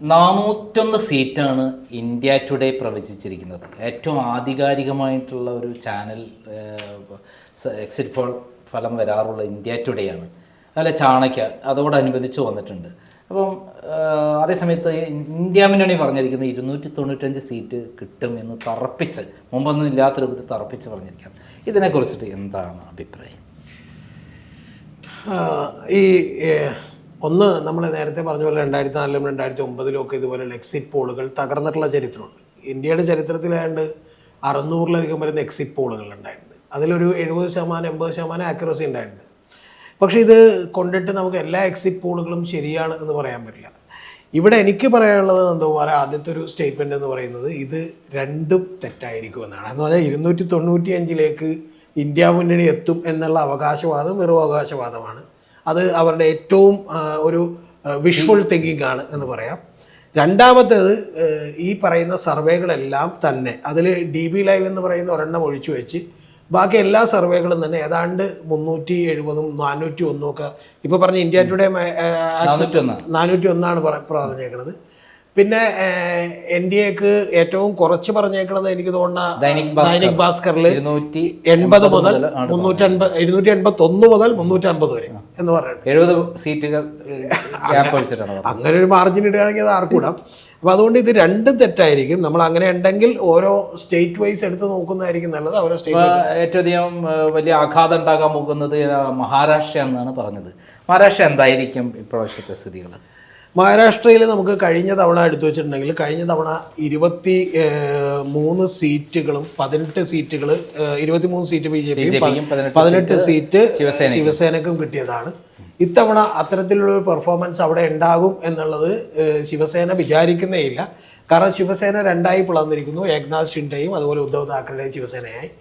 401 സീറ്റാണ് India today പ്രവചിച്ചിരിക്കുന്നത്. ഏറ്റവും ആധികാരികമായിട്ടുള്ള ഒരു ചാനൽ എക്സിറ്റ് പോൾ ഫലം വരാറുള്ള ഇന്ത്യ ടുഡേ ആണ്. അല്ല, ചാണക്യ അതോടനുബന്ധിച്ച് വന്നിട്ടുണ്ട്. അപ്പം അതേസമയത്ത് ഇന്ത്യ മുന്നണി പറഞ്ഞിരിക്കുന്നത് 295 സീറ്റ് കിട്ടും എന്ന് തറപ്പിച്ച്, മുമ്പൊന്നും ഇല്ലാത്ത രൂപത്തിൽ തറപ്പിച്ച് പറഞ്ഞിരിക്കുകയാണ്. ഇതിനെക്കുറിച്ചിട്ട് എന്താണ് അഭിപ്രായം? ഈ ഒന്ന്, നമ്മൾ നേരത്തെ പറഞ്ഞ പോലെ 2004-ലും 2009-ലും ഒക്കെ ഇതുപോലെയുള്ള എക്സിറ്റ് പോളുകൾ തകർന്നിട്ടുള്ള ചരിത്രമുണ്ട്. ഇന്ത്യയുടെ ചരിത്രത്തിലാണ്ട് 600-ലധികം വരുന്ന എക്സിറ്റ് പോളുകൾ ഉണ്ടായിട്ടുണ്ട്. അതിലൊരു 70% 80% ആക്യുറസി ഉണ്ടായിട്ടുണ്ട്. പക്ഷേ ഇത് കൊണ്ടിട്ട് നമുക്ക് എല്ലാ എക്സിറ്റ് പോളുകളും ശരിയാണ് എന്ന് പറയാൻ പറ്റില്ല. ഇവിടെ എനിക്ക് പറയാനുള്ളത് എന്തോ പോലെ ആദ്യത്തെ ഒരു സ്റ്റേറ്റ്മെൻറ്റ് എന്ന് പറയുന്നത് ഇത് രണ്ടും തെറ്റായിരിക്കും എന്നാണ്. എന്ന് പറഞ്ഞാൽ 295-ലേക്ക് ഇന്ത്യ മുന്നണി എത്തും എന്നുള്ള അവകാശവാദം വെറും അവകാശവാദമാണ്. അത് അവരുടെ ഏറ്റവും ഒരു വിഷ്വൽ തിങ്കിങ് ആണ് എന്ന് പറയാം. രണ്ടാമത്തേത്, ഈ പറയുന്ന സർവേകളെല്ലാം തന്നെ അതിൽ DB ലൈവ് എന്ന് പറയുന്ന ഒരെണ്ണം ഒഴിച്ചു വെച്ച് ബാക്കി എല്ലാ സർവേകളും തന്നെ ഏതാണ്ട് 370-ഉം 401-ഉം ഒക്കെ ഇപ്പോൾ പറഞ്ഞ ഇന്ത്യ ടുഡേ 401 പറഞ്ഞേക്കുന്നത്. പിന്നെ NDAക്ക് ഏറ്റവും കുറച്ച് പറഞ്ഞേക്കുന്നത് എനിക്ക് തോന്നുന്ന ദൈനിക് ഭാസ്കറിൽ 280 മുതൽ 281 മുതൽ 350 വരെ എന്ന് പറയുന്നത് 70 സീറ്റുകൾ അങ്ങനെ ഒരു മാർജിൻ ഇടുകയാണെങ്കിൽ അത് ആർക്കൂടാം. അപ്പോൾ അതുകൊണ്ട് ഇത് രണ്ടും തെറ്റായിരിക്കും. നമ്മൾ അങ്ങനെ ഉണ്ടെങ്കിൽ ഓരോ സ്റ്റേറ്റ് വൈസ് എടുത്ത് നോക്കുന്നതായിരിക്കും നല്ലത്. ഓരോ സ്റ്റേറ്റ് ഏറ്റവും അധികം വലിയ ആഘാതം ഉണ്ടാകാൻ പോകുന്നത് മഹാരാഷ്ട്ര എന്നാണ് പറഞ്ഞത്. മഹാരാഷ്ട്ര എന്തായിരിക്കും ഇപ്രാവശ്യത്തെ സ്ഥിതികൾ? മഹാരാഷ്ട്രയിൽ നമുക്ക് കഴിഞ്ഞ തവണ എടുത്തു വെച്ചിട്ടുണ്ടെങ്കിൽ കഴിഞ്ഞ തവണ 23 സീറ്റുകളും 18 സീറ്റുകൾ 23 സീറ്റ് BJPയും 18 സീറ്റ് ശിവസേനക്കും കിട്ടിയതാണ്. ഇത്തവണ അത്തരത്തിലുള്ളൊരു പെർഫോമൻസ് അവിടെ ഉണ്ടാകും എന്നുള്ളത് ശിവസേന വിചാരിക്കുന്നേ ഇല്ല. കാരണം ശിവസേന രണ്ടായി പിളർന്നിരിക്കുന്നു. ഏക്നാഥ് ഷിൻഡെയും അതുപോലെ ഉദ്ധവ് താക്കറെയും ശിവസേനയായി.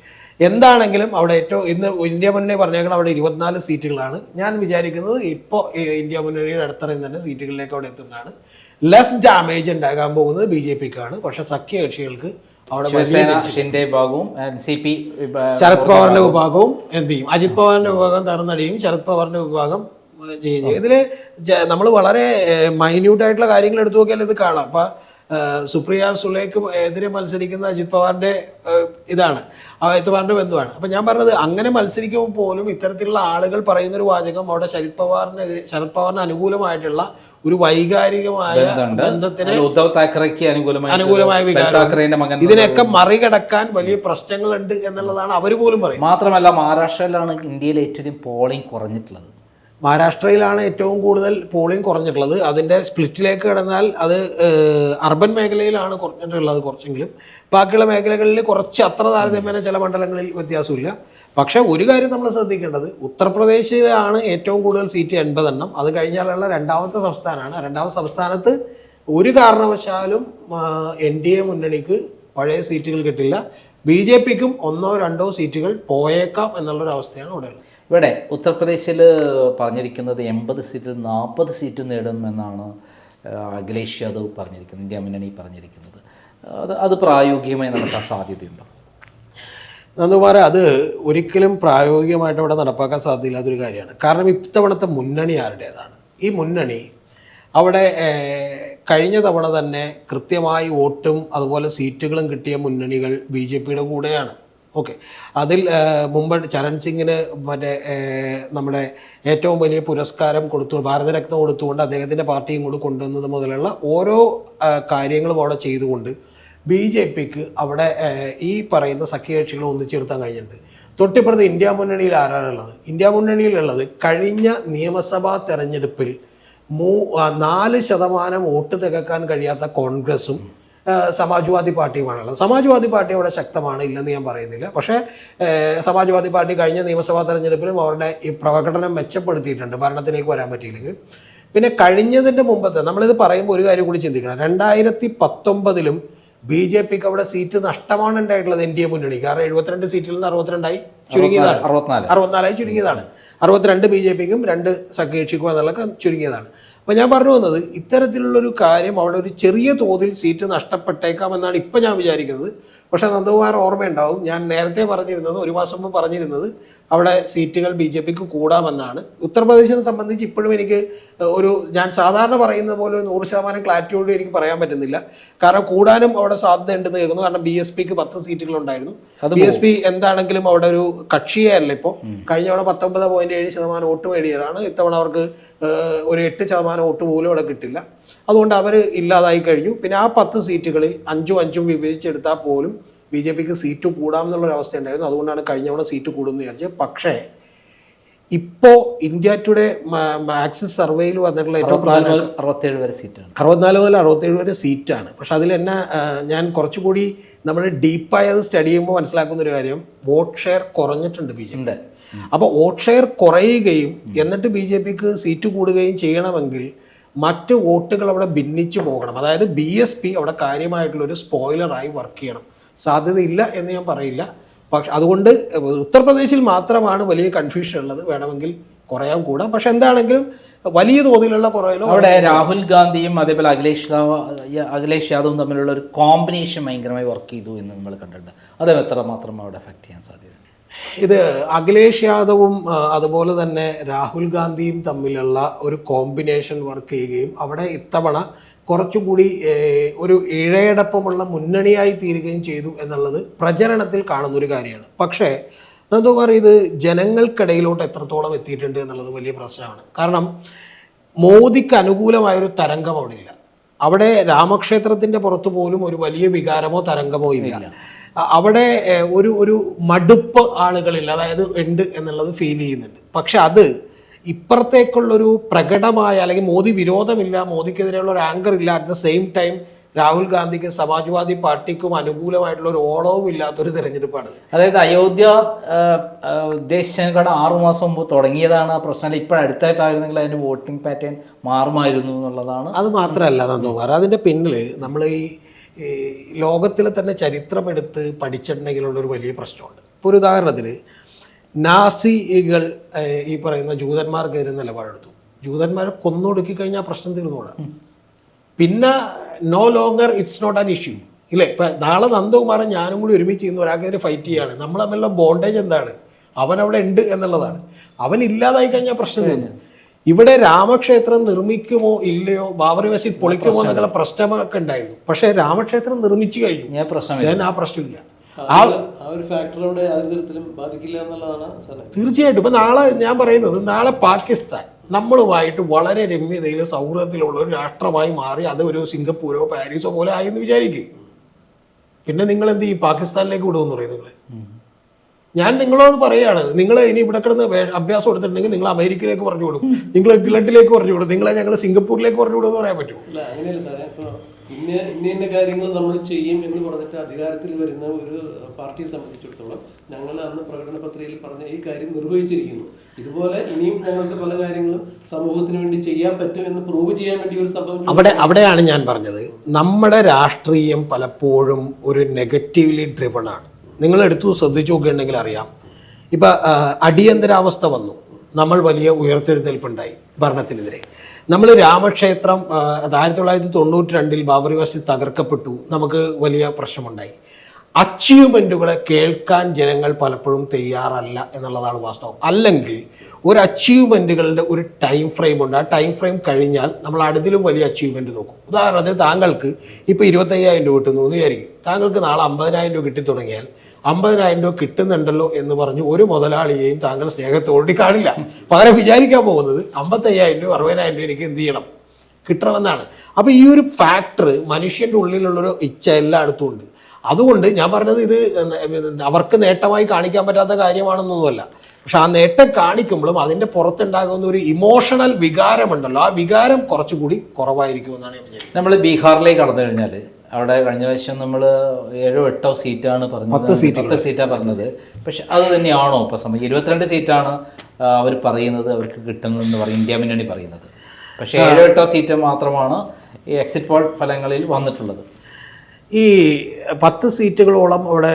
എന്താണെങ്കിലും അവിടെ ഏറ്റവും ഇന്ന് ഇന്ത്യ മുന്നണി പറഞ്ഞേക്കണം അവിടെ 24 സീറ്റുകളാണ്. ഞാൻ വിചാരിക്കുന്നത് ഇപ്പോൾ ഇന്ത്യ മുന്നണിയുടെ അടുത്തറയും തന്നെ സീറ്റുകളിലേക്ക് അവിടെ എത്തുന്നതാണ്. ലെസ് ഡാമേജ് ഉണ്ടാകാൻ പോകുന്നത് BJPക്കാണ്. പക്ഷെ സഖ്യകക്ഷികൾക്ക് അവിടെ ശരത് പവാറിന്റെ വിഭാഗവും എന്ത് ചെയ്യും? അജിത് പവാറിന്റെ വിഭാഗം തറന്നടിയും ശരത് പവാറിന്റെ വിഭാഗം ചെയ്യും. ഇതിൽ നമ്മൾ വളരെ മൈന്യൂട്ടായിട്ടുള്ള കാര്യങ്ങൾ എടുത്തു നോക്കിയാൽ ഇത് കാണാം. അപ്പം സുപ്രിയ സുളേക്ക് എതിരെ മത്സരിക്കുന്ന അജിത് പവാറിന്റെ ഇതാണ്, അജിത് പവാറിന്റെ ബന്ധുവാണ്. അപ്പം ഞാൻ പറഞ്ഞത് അങ്ങനെ മത്സരിക്കുമ്പോൾ പോലും ഇത്തരത്തിലുള്ള ആളുകൾ പറയുന്നൊരു വാചകം അവിടെ ശരത് പവാറിന് അനുകൂലമായിട്ടുള്ള ഒരു വൈകാരികമായ ബന്ധത്തിന് ഉദ്ധവ് താക്കറെക്ക് അനുകൂലമായ വികാരം, ഇതിനൊക്കെ മറികടക്കാൻ വലിയ പ്രശ്നങ്ങളുണ്ട് എന്നുള്ളതാണ് അവർ പോലും പറയുന്നത്. മാത്രമല്ല മഹാരാഷ്ട്രയിലാണ് ഇന്ത്യയിലെ ഏറ്റവും പോളിംഗ് കുറഞ്ഞിട്ടുള്ളത്. മഹാരാഷ്ട്രയിലാണ് ഏറ്റവും കൂടുതൽ പോളിംഗ് കുറഞ്ഞിട്ടുള്ളത്. അതിൻ്റെ സ്പ്ലിറ്റിലേക്ക് കിടന്നാൽ അത് അർബൻ മേഖലയിലാണ് കുറഞ്ഞിട്ടുള്ളത് കുറച്ചെങ്കിലും. ബാക്കിയുള്ള മേഖലകളിൽ കുറച്ച് അത്ര താരതമ്യേന ചില മണ്ഡലങ്ങളിൽ വ്യത്യാസമില്ല. പക്ഷേ ഒരു കാര്യം നമ്മൾ ശ്രദ്ധിക്കേണ്ടത്, ഉത്തർപ്രദേശിലാണ് ഏറ്റവും കൂടുതൽ സീറ്റ് 80 എണ്ണം. അത് കഴിഞ്ഞാലുള്ള രണ്ടാമത്തെ സംസ്ഥാനമാണ്. രണ്ടാമത്തെ സംസ്ഥാനത്ത് ഒരു കാരണവശാലും NDA മുന്നണിക്ക് പഴയ സീറ്റുകൾ കിട്ടില്ല. BJPക്കും 1-2 സീറ്റുകൾ പോയേക്കാം എന്നുള്ളൊരു അവസ്ഥയാണ് ഇവിടെ ഉള്ളത്. ഇവിടെ ഉത്തർപ്രദേശിൽ പറഞ്ഞിരിക്കുന്നത് 80 സീറ്റിൽ 40 സീറ്റ് നേടുമെന്നാണ് അഖിലേഷ് യാദവ് പറഞ്ഞിരിക്കുന്നത്, ഇന്ത്യ മുന്നണി പറഞ്ഞിരിക്കുന്നത്. അത് പ്രായോഗികമായി നടക്കാൻ സാധ്യതയുണ്ടോ? നന്ദകുമാർ, അത് ഒരിക്കലും പ്രായോഗികമായിട്ട് അവിടെ നടപ്പാക്കാൻ സാധ്യതയില്ലാത്തൊരു കാര്യമാണ്. കാരണം ഇത്തവണത്തെ മുന്നണി ആരുടേതാണ്? ഈ മുന്നണി അവിടെ കഴിഞ്ഞ തവണ തന്നെ കൃത്യമായി വോട്ടും അതുപോലെ സീറ്റുകളും കിട്ടിയ മുന്നണികൾ BJPയുടെ കൂടെയാണ്. ഓക്കെ, അതിൽ മുമ്പ് ചരൺ സിംഗിന് നമ്മുടെ ഏറ്റവും വലിയ പുരസ്കാരം ഭാരതരത്ന കൊടുത്തുകൊണ്ട് അദ്ദേഹത്തിൻ്റെ പാർട്ടിയും കൂടി കൊണ്ടുവന്നത് മുതലുള്ള ഓരോ കാര്യങ്ങളും അവിടെ ചെയ്തുകൊണ്ട് BJPക്ക് അവിടെ ഈ പറയുന്ന സഖ്യകക്ഷികളെ ഒന്നിച്ചിരുത്താൻ കഴിഞ്ഞിട്ടുണ്ട്. തൊട്ടിപ്പുറത്ത് ഇന്ത്യ മുന്നണിയിൽ ആരാണുള്ളത്? ഇന്ത്യ മുന്നണിയിലുള്ളത് കഴിഞ്ഞ നിയമസഭാ തെരഞ്ഞെടുപ്പിൽ 4% വോട്ട് തികക്കാൻ കഴിയാത്ത കോൺഗ്രസും സമാജ്വാദി പാർട്ടിയുമാണുള്ളത്. സമാജ്വാദി പാർട്ടി അവിടെ ശക്തമാണ്, ഇല്ലെന്ന് ഞാൻ പറയുന്നില്ല. പക്ഷേ സമാജ്വാദി പാർട്ടി കഴിഞ്ഞ നിയമസഭാ തെരഞ്ഞെടുപ്പിലും അവരുടെ ഈ പ്രകടനം മെച്ചപ്പെടുത്തിയിട്ടുണ്ട്, ഭരണത്തിലേക്ക് വരാൻ പറ്റിയില്ലെങ്കിൽ. പിന്നെ കഴിഞ്ഞതിൻ്റെ മുമ്പത്തെ നമ്മളിത് പറയുമ്പോൾ ഒരു കാര്യം കൂടി ചിന്തിക്കണം. 2019-ലും BJPക്ക് അവിടെ സീറ്റ് നഷ്ടമാണ് ഉണ്ടായിട്ടുള്ളത് NDA മുന്നണിക്ക്. കാരണം 72 സീറ്റിൽ നിന്ന് 62 ചുരുങ്ങിയതാണ്, 64 ചുരുങ്ങിയതാണ്. 62 BJPക്കും 2 സഖ്യകക്ഷിക്കും എന്നുള്ളതൊക്കെ ചുരുങ്ങിയതാണ്. അപ്പോൾ ഞാൻ പറഞ്ഞു വന്നത്, ഇത്തരത്തിലുള്ളൊരു കാര്യം അവിടെ ഒരു ചെറിയ തോതിൽ സീറ്റ് നഷ്ടപ്പെട്ടേക്കാമെന്നാണ് ഇപ്പം ഞാൻ വിചാരിക്കുന്നത്. പക്ഷേ നന്ദകുമാർ ഓർമ്മയുണ്ടാവും, ഞാൻ നേരത്തെ പറഞ്ഞിരുന്നത്, ഒരു മാസം മുമ്പ് പറഞ്ഞിരുന്നത് അവിടെ സീറ്റുകൾ BJPക്ക് കൂടാമെന്നാണ്. ഉത്തർപ്രദേശിനെ സംബന്ധിച്ച് ഇപ്പോഴും എനിക്ക് ഞാൻ സാധാരണ പറയുന്ന പോലെ 100% ക്ലാരിറ്റിയോട് എനിക്ക് പറയാൻ പറ്റുന്നില്ല. കാരണം കൂടാനും അവിടെ സാധ്യത ഉണ്ടെന്ന് കേൾക്കുന്നു. കാരണം BSPക്ക് 10 സീറ്റുകളുണ്ടായിരുന്നു. BSP എന്താണെങ്കിലും അവിടെ ഒരു കക്ഷിയേ അല്ല. ഇപ്പോൾ കഴിഞ്ഞ തവണ 19.7% വോട്ട് നേടിയതാണ്. ഇത്തവണ അവർക്ക് ഒരു 8% വോട്ട് പോലും അവിടെ കിട്ടില്ല. അതുകൊണ്ട് അവർ ഇല്ലാതായി കഴിഞ്ഞു. പിന്നെ ആ 10 സീറ്റുകളിൽ 5-5 വിഭജിച്ചെടുത്താൽ പോലും BJPക്ക് സീറ്റ് കൂടാമെന്നുള്ളൊരവസ്ഥ ഉണ്ടായിരുന്നു. അതുകൊണ്ടാണ് കഴിഞ്ഞ തവണ സീറ്റ് കൂടുമെന്ന് വിചാരിച്ചത്. പക്ഷേ ഇപ്പോൾ ഇന്ത്യ ടുഡേ ആക്സിസ് സർവേയിൽ വന്നിട്ടുള്ള ഏറ്റവും 67 വരെ സീറ്റാണ്. 64 മുതൽ 67 വരെ സീറ്റാണ്. പക്ഷെ അതിൽ തന്നെ ഞാൻ കുറച്ചുകൂടി നമ്മൾ ഡീപ്പായി അത് സ്റ്റഡി ചെയ്യുമ്പോൾ മനസ്സിലാക്കുന്ന ഒരു കാര്യം, വോട്ട് ഷെയർ കുറഞ്ഞിട്ടുണ്ട് BJP. അപ്പോൾ വോട്ട് ഷെയർ കുറയുകയും എന്നിട്ട് BJPക്ക് സീറ്റ് കൂടുകയും ചെയ്യണമെങ്കിൽ മറ്റ് വോട്ടുകൾ അവിടെ ഭിന്നിച്ചു പോകണം. അതായത് BSP അവിടെ കാര്യമായിട്ടുള്ളൊരു സ്പോയിലറായി വർക്ക് ചെയ്യണം. സാധ്യതയില്ല എന്ന് ഞാൻ പറയില്ല. പക്ഷെ അതുകൊണ്ട് ഉത്തർപ്രദേശിൽ മാത്രമാണ് വലിയ കൺഫ്യൂഷൻ ഉള്ളത്. വേണമെങ്കിൽ കുറയാൻ കൂടാം. പക്ഷെ എന്താണെങ്കിലും വലിയ തോതിലുള്ള കുറവിലോ അവിടെ രാഹുൽ ഗാന്ധിയും അതേപോലെ അഖിലേഷ് യാദവും തമ്മിലുള്ള ഒരു കോമ്പിനേഷൻ ഭയങ്കരമായി വർക്ക് ചെയ്തു എന്ന് നമ്മൾ കണ്ടിട്ടുണ്ട്. അത് എത്രമാത്രം അവിടെ എഫക്ട് ചെയ്യാൻ സാധ്യത? ഇത് അഖിലേഷ് യാദവും അതുപോലെ തന്നെ രാഹുൽ ഗാന്ധിയും തമ്മിലുള്ള ഒരു കോമ്പിനേഷൻ വർക്ക് ചെയ്യുകയും അവിടെ ഇത്തവണ കുറച്ചുകൂടി ഒരു ഇഴയടപ്പമുള്ള മുന്നണിയായി തീരുകയും ചെയ്തു എന്നുള്ളത് പ്രചരണത്തിൽ കാണുന്നൊരു കാര്യമാണ്. പക്ഷേ എന്താ പറയുക, ഇത് ജനങ്ങൾക്കിടയിലോട്ട് എത്രത്തോളം എത്തിയിട്ടുണ്ട് എന്നുള്ളത് വലിയ പ്രശ്നമാണ്. കാരണം മോദിക്ക് അനുകൂലമായൊരു തരംഗം അവിടെ ഇല്ല. അവിടെ രാമക്ഷേത്രത്തിൻ്റെ പുറത്ത് പോലും ഒരു വലിയ വികാരമോ തരംഗമോ ഇല്ല. അവിടെ ഒരു മടുപ്പ് ആളുകളില്ല, അതായത് ഉണ്ട് എന്നുള്ളത് ഫീൽ ചെയ്യുന്നുണ്ട്. പക്ഷെ അത് ഇപ്പുറത്തേക്കുള്ളൊരു പ്രകടമായ അല്ലെങ്കിൽ മോദി വിരോധമില്ല, മോദിക്കെതിരെയുള്ള ഒരു ആങ്കർ ഇല്ല. At the same time Rahul ഗാന്ധിക്ക് സമാജ്വാദി പാർട്ടിക്കും അനുകൂലമായിട്ടുള്ള ഒരു ഓളവും ഇല്ലാത്തൊരു തെരഞ്ഞെടുപ്പാണ്. അതായത് അയോധ്യ ഉദ്ദേശിച്ചതിനേക്കാൾ 6 മാസം മുമ്പ് തുടങ്ങിയതാണ് ആ പ്രശ്നം. ഇപ്പോഴടുത്തായിട്ടായിരുന്നെങ്കിൽ അതിൻ്റെ വോട്ടിംഗ് പാറ്റേൺ മാറുമായിരുന്നു എന്നുള്ളതാണ്. അത് മാത്രമല്ല നന്ദകുമാർ, അതിൻ്റെ പിന്നിൽ നമ്മൾ ഈ ലോകത്തിലെ തന്നെ ചരിത്രമെടുത്ത് പഠിച്ചിട്ടുണ്ടെങ്കിലുള്ളൊരു വലിയ പ്രശ്നമുണ്ട്. ഇപ്പോൾ ഒരു ഉദാഹരണത്തിന് നാസികൾ ഈ പറയുന്ന ജൂതന്മാർക്കെതിരെ നിലപാടെടുത്തു. ജൂതന്മാരെ കൊന്നൊടുക്കി കഴിഞ്ഞാൽ പ്രശ്നം തീർന്നോളാം. പിന്നെ no longer it's not an issue ഇല്ലേ? ഇപ്പം നാളെ നന്ദകുമാരൻ ഞാനും കൂടി ഒരുമിച്ച് ചെയ്യുന്ന ഒരാൾക്കെതിരെ ഫൈറ്റ് ചെയ്യാണ്. നമ്മൾ തമ്മിലുള്ള ബോണ്ടേജ് എന്താണ്? അവൻ അവിടെ ഉണ്ട് എന്നുള്ളതാണ്. അവൻ ഇല്ലാതായി കഴിഞ്ഞാൽ പ്രശ്നം തീർന്നു. ഇവിടെ രാമക്ഷേത്രം നിർമ്മിക്കുമോ ഇല്ലയോ, ബാബറി മസ്ജിദ് പൊളിക്കുമോ എന്നുള്ള പ്രശ്നമൊക്കെ ഉണ്ടായിരുന്നു. പക്ഷേ രാമക്ഷേത്രം നിർമ്മിച്ചു കഴിഞ്ഞു, ഞാൻ ആ പ്രശ്നമില്ല. തീർച്ചയായിട്ടും. ഇപ്പൊ നാളെ ഞാൻ പറയുന്നത്, നാളെ പാകിസ്ഥാൻ നമ്മളുമായിട്ട് വളരെ രമ്യതയിൽ സൗഹൃദത്തിലുള്ള ഒരു രാഷ്ട്രമായി മാറി അത് ഒരു സിംഗപ്പൂരോ പാരീസോ പോലെ ആയെന്ന് വിചാരിക്കുക. പിന്നെ നിങ്ങൾ എന്ത് ചെയ്യും? പാകിസ്ഥാനിലേക്ക് വിടുമെന്ന് പറയുന്നത്. ഞാൻ നിങ്ങളോട് പറയാണ്, നിങ്ങൾ ഇനി ഇവിടെ കിടന്ന് അഭ്യാസം എടുത്തിട്ടുണ്ടെങ്കിൽ നിങ്ങൾ അമേരിക്കയിലേക്ക് പറഞ്ഞു വിടും, നിങ്ങൾ ഇംഗ്ലണ്ടിലേക്ക് പറഞ്ഞു വിടും, നിങ്ങളെ ഞങ്ങൾ സിംഗപ്പൂരിലേക്ക് പറഞ്ഞു വിടും എന്ന് പറയാൻ പറ്റുമോ? അങ്ങനെയല്ല സാറേ. ഇപ്പോൾ ഇന്ന കാര്യങ്ങൾ നമ്മൾ ചെയ്യും എന്ന് പറഞ്ഞിട്ട് അധികാരത്തിൽ വരുന്ന ഒരു പാർട്ടിയെ സംബന്ധിച്ചിടത്തോളം ഞങ്ങൾ അന്ന് പ്രകടന പത്രികയിൽ പറഞ്ഞ ഈ കാര്യം നിർവഹിച്ചിരിക്കുന്നു. ഇതുപോലെ ഇനിയും ഞങ്ങൾക്ക് പല കാര്യങ്ങളും സമൂഹത്തിന് വേണ്ടി ചെയ്യാൻ പറ്റും എന്ന് പ്രൂവ് ചെയ്യാൻ വേണ്ടി ഒരു സംഭവം അവിടെയാണ് ഞാൻ പറഞ്ഞത്, നമ്മുടെ രാഷ്ട്രീയം പലപ്പോഴും ഒരു നെഗറ്റീവ്ലി ഡ്രിവൺ ആണ്. നിങ്ങൾ എടുത്തു ശ്രദ്ധിച്ചു നോക്കുകയുണ്ടെങ്കിൽ അറിയാം. ഇപ്പം അടിയന്തരാവസ്ഥ വന്നു, നമ്മൾ വലിയ ഉയർത്തെഴുന്നേൽപ്പുണ്ടായി ഭരണത്തിനെതിരെ. നമ്മൾ രാമക്ഷേത്രം 1992 ബാബറി മസ്ജിദ് തകർക്കപ്പെട്ടു, നമുക്ക് വലിയ പ്രശ്നമുണ്ടായി. അച്ചീവ്മെൻറ്റുകളെ കേൾക്കാൻ ജനങ്ങൾ പലപ്പോഴും തയ്യാറല്ല എന്നുള്ളതാണ് വാസ്തവം. അല്ലെങ്കിൽ ഒരു അച്ചീവ്മെൻറ്റുകളുടെ ഒരു ടൈം ഫ്രെയിം ഉണ്ട്. ആ ടൈം ഫ്രെയിം കഴിഞ്ഞാൽ നമ്മൾ അടുത്തിലും വലിയ അച്ചീവ്മെൻറ്റ് നോക്കും. ഉദാഹരണത്തിന് താങ്കൾക്ക് ഇപ്പോൾ 25,000 രൂപ കിട്ടുന്നു എന്ന് വിചാരിക്കും. താങ്കൾക്ക് നാളെ 50,000 രൂപ കിട്ടി തുടങ്ങിയാൽ 50,000 രൂപ കിട്ടുന്നുണ്ടല്ലോ എന്ന് പറഞ്ഞു ഒരു മുതലാളിയെയും താങ്കൾ സ്നേഹത്തോടെ കാണില്ല. പകരം വിചാരിക്കാൻ പോകുന്നത് 55,000 രൂപ 60,000 രൂപ എനിക്ക് എന്ത് ചെയ്യണം, കിട്ടണമെന്നാണ്. അപ്പോൾ ഈ ഒരു ഫാക്ടർ മനുഷ്യൻ്റെ ഉള്ളിലുള്ളൊരു ഇച്ഛ എല്ലായിടത്തും ഉണ്ട്. അതുകൊണ്ട് ഞാൻ പറഞ്ഞത് ഇത് അവർക്ക് നേട്ടമായി കാണിക്കാൻ പറ്റാത്ത കാര്യമാണെന്നൊന്നുമല്ല. പക്ഷെ ആ നേട്ടം കാണിക്കുമ്പോഴും അതിൻ്റെ പുറത്തുണ്ടാകുന്ന ഒരു ഇമോഷണൽ വികാരമുണ്ടല്ലോ, ആ വികാരം കുറച്ചുകൂടി കുറവായിരിക്കുമെന്നാണ് ഞാൻ വിചാരിക്കുന്നത്. നമ്മൾ ബീഹാറിലേക്ക് കടന്നു കഴിഞ്ഞാൽ അവിടെ കഴിഞ്ഞ പ്രാവശ്യം നമ്മൾ 7-8 സീറ്റാണ് പറഞ്ഞത്, 10 സീറ്റാണ് പറഞ്ഞത്. പക്ഷെ അത് തന്നെയാണോ ഇപ്പോൾ സമയം? 22 സീറ്റാണ് അവർ പറയുന്നത് അവർക്ക് കിട്ടുന്നതെന്ന് പറയും ഇന്ത്യ മുന്നണി പറയുന്നത്. പക്ഷേ 7-8 സീറ്റ് മാത്രമാണ് ഈ എക്സിറ്റ് പോൾ ഫലങ്ങളിൽ വന്നിട്ടുള്ളത്. ഈ 10 സീറ്റുകളോളം അവിടെ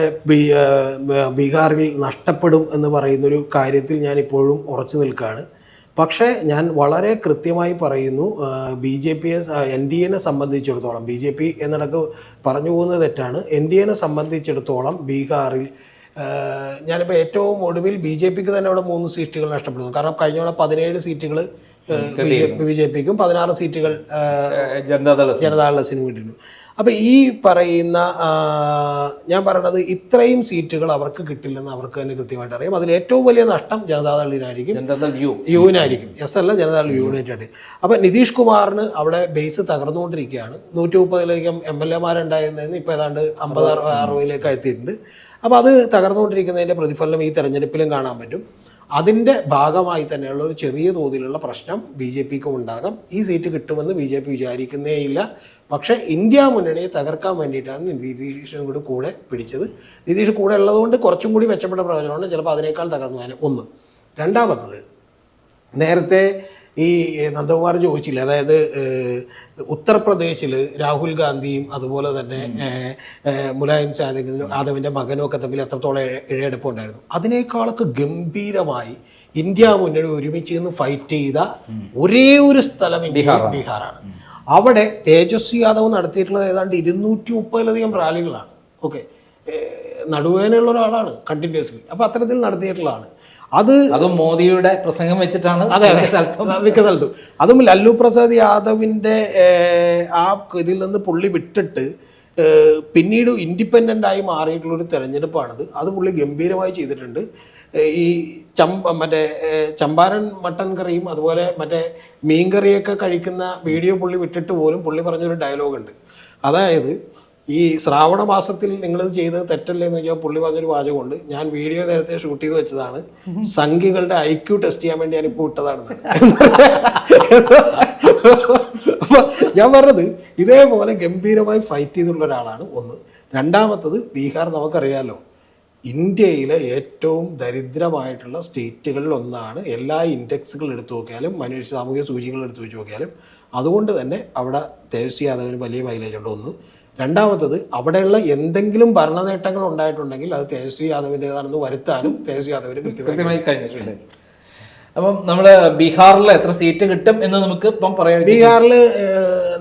ബീഹാറിൽ നഷ്ടപ്പെടും എന്ന് പറയുന്നൊരു കാര്യത്തിൽ ഞാൻ ഇപ്പോഴും ഉറച്ചു നിൽക്കുകയാണ്. പക്ഷേ ഞാൻ വളരെ കൃത്യമായി പറയുന്നു, NDAനെ സംബന്ധിച്ചിടത്തോളം BJP എന്നിടക്ക് പറഞ്ഞു പോകുന്നത് തെറ്റാണ്. NDAനെ സംബന്ധിച്ചിടത്തോളം ബീഹാറിൽ ഞാനിപ്പോൾ ഏറ്റവും ഒടുവിൽ BJPക്ക് തന്നെ അവിടെ 3 സീറ്റുകൾ നഷ്ടപ്പെടുന്നു. കാരണം കഴിഞ്ഞ തവണ 17 സീറ്റുകൾ BJPക്കും 16 സീറ്റുകൾ ജനതാദളസിനും കിട്ടിയിരുന്നു. അപ്പം ഈ പറയുന്ന ഞാൻ പറയണത് ഇത്രയും സീറ്റുകൾ അവർക്ക് കിട്ടില്ലെന്ന് അവർക്ക് തന്നെ കൃത്യമായിട്ട് അറിയാം. അതിൽ ഏറ്റവും വലിയ നഷ്ടം ജനതാദളിനായിരിക്കും, യുവിനായിരിക്കും. എസ് അല്ല, ജനതാദൾ യുണൈറ്റഡ്. അപ്പം നിതീഷ് കുമാറിന് അവിടെ ബേസ് തകർന്നുകൊണ്ടിരിക്കുകയാണ്. 130-ലധികം MLA ഉണ്ടായിരുന്നതെന്ന് ഇപ്പോൾ ഏതാണ്ട് 50-60 എത്തിയിട്ടുണ്ട്. അപ്പോൾ അത് തകർന്നുകൊണ്ടിരിക്കുന്നതിൻ്റെ പ്രതിഫലനം ഈ തെരഞ്ഞെടുപ്പിലും കാണാൻ പറ്റും. അതിൻ്റെ ഭാഗമായി തന്നെയുള്ള ഒരു ചെറിയ തോതിലുള്ള പ്രശ്നം BJPക്കും ഉണ്ടാകാം. ഈ സീറ്റ് കിട്ടുമെന്ന് BJP വിചാരിക്കുന്നേയില്ല. പക്ഷേ ഇന്ത്യ മുന്നണിയെ തകർക്കാൻ വേണ്ടിയിട്ടാണ് നിതീഷും കൂടെ പിടിച്ചത്. നിതീഷ് കൂടെ ഉള്ളതുകൊണ്ട് കുറച്ചും കൂടി മെച്ചപ്പെട്ട പ്രയോജനമുണ്ട്. ചിലപ്പോൾ അതിനേക്കാൾ തകർന്നു പോകാൻ ഒന്ന്. രണ്ടാമത്തത്, നേരത്തെ ഈ നന്ദകുമാർ ചോദിച്ചില്ല, അതായത് ഉത്തർപ്രദേശിൽ രാഹുൽ ഗാന്ധിയും അതുപോലെ തന്നെ മുലായം യാദവിൻ്റെ മകനും ഒക്കെ തമ്മിൽ എത്രത്തോളം ഇഴയെടുപ്പുണ്ടായിരുന്നു. അതിനേക്കാളൊക്കെ ഗംഭീരമായി ഇന്ത്യ മുന്നണി ഒരുമിച്ച് നിന്ന് ഫൈറ്റ് ചെയ്ത ഒരേ ഒരു സ്ഥലം ബീഹാറാണ്. അവിടെ തേജസ്വി യാദവ് നടത്തിയിട്ടുള്ളത് ഏതാണ്ട് 230-ലധികം റാലികളാണ്. ഓക്കെ, നടുവേനുള്ള ഒരാളാണ് കണ്ടിന്യൂസ്ലി. അപ്പോൾ അത്തരത്തിൽ നടത്തിയിട്ടുള്ളതാണ്. അതും മോദിയുടെ പ്രസംഗം വെച്ചിട്ടാണ്. അതെ, മിക്ക സ്ഥലത്തും. അതും ലല്ലു പ്രസാദ് യാദവിൻ്റെ ആ ഇതിൽ നിന്ന് പുള്ളി വിട്ടിട്ട് പിന്നീട് ഇൻഡിപെൻഡൻ്റ് ആയി മാറിയിട്ടുള്ളൊരു തെരഞ്ഞെടുപ്പാണിത്. അത് പുള്ളി ഗംഭീരമായി ചെയ്തിട്ടുണ്ട്. ഈ മറ്റേ ചമ്പാരൻ മട്ടൻ കറിയും അതുപോലെ മറ്റേ മീൻകറിയൊക്കെ കഴിക്കുന്ന വീഡിയോ പുള്ളി വിട്ടിട്ട് പോലും പുള്ളി പറഞ്ഞൊരു ഡയലോഗുണ്ട്. അതായത് ഈ ശ്രാവണ മാസത്തിൽ നിങ്ങളിത് ചെയ്തത് തെറ്റല്ലേ എന്ന് ചോദിച്ചാൽ പുള്ളി പറഞ്ഞൊരു വാചകമുണ്ട്, ഞാൻ വീഡിയോ നേരത്തെ ഷൂട്ട് ചെയ്ത് വെച്ചതാണ്, സംഘികളുടെ IQ ടെസ്റ്റ് ചെയ്യാൻ വേണ്ടി ഞാനിപ്പോൾ വിട്ടതാണെന്ന്. അപ്പൊ ഞാൻ പറഞ്ഞത് ഇതേപോലെ ഗംഭീരമായി ഫൈറ്റ് ചെയ്തുള്ള ഒരാളാണ് ഒന്ന്. രണ്ടാമത്തത്, ബീഹാർ നമുക്കറിയാലോ ഇന്ത്യയിലെ ഏറ്റവും ദരിദ്രമായിട്ടുള്ള സ്റ്റേറ്റുകളിൽ ഒന്നാണ്. എല്ലാ ഇൻഡെക്സുകൾ എടുത്തു നോക്കിയാലും സാമൂഹിക സൂചികൾ എടുത്തു വെച്ച് നോക്കിയാലും. അതുകൊണ്ട് തന്നെ അവിടെ തേജസ്വി യാദവിന് വലിയ മൈലേജ് ഉണ്ട് ഒന്ന്. രണ്ടാമത്തത്, അവിടെയുള്ള എന്തെങ്കിലും ഭരണ നേട്ടങ്ങൾ ഉണ്ടായിട്ടുണ്ടെങ്കിൽ അത് തേജസ്വി യാദവിൻ്റെതാണെന്ന് വരുത്താനും തേജസ്വി യാദവിന് കൃത്യമായി കഴിഞ്ഞിട്ടുണ്ട്. അപ്പം നമ്മൾ ബീഹാറിൽ എത്ര സീറ്റ് കിട്ടും എന്ന് നമുക്ക് ഇപ്പം പറയാം. ബീഹാറിൽ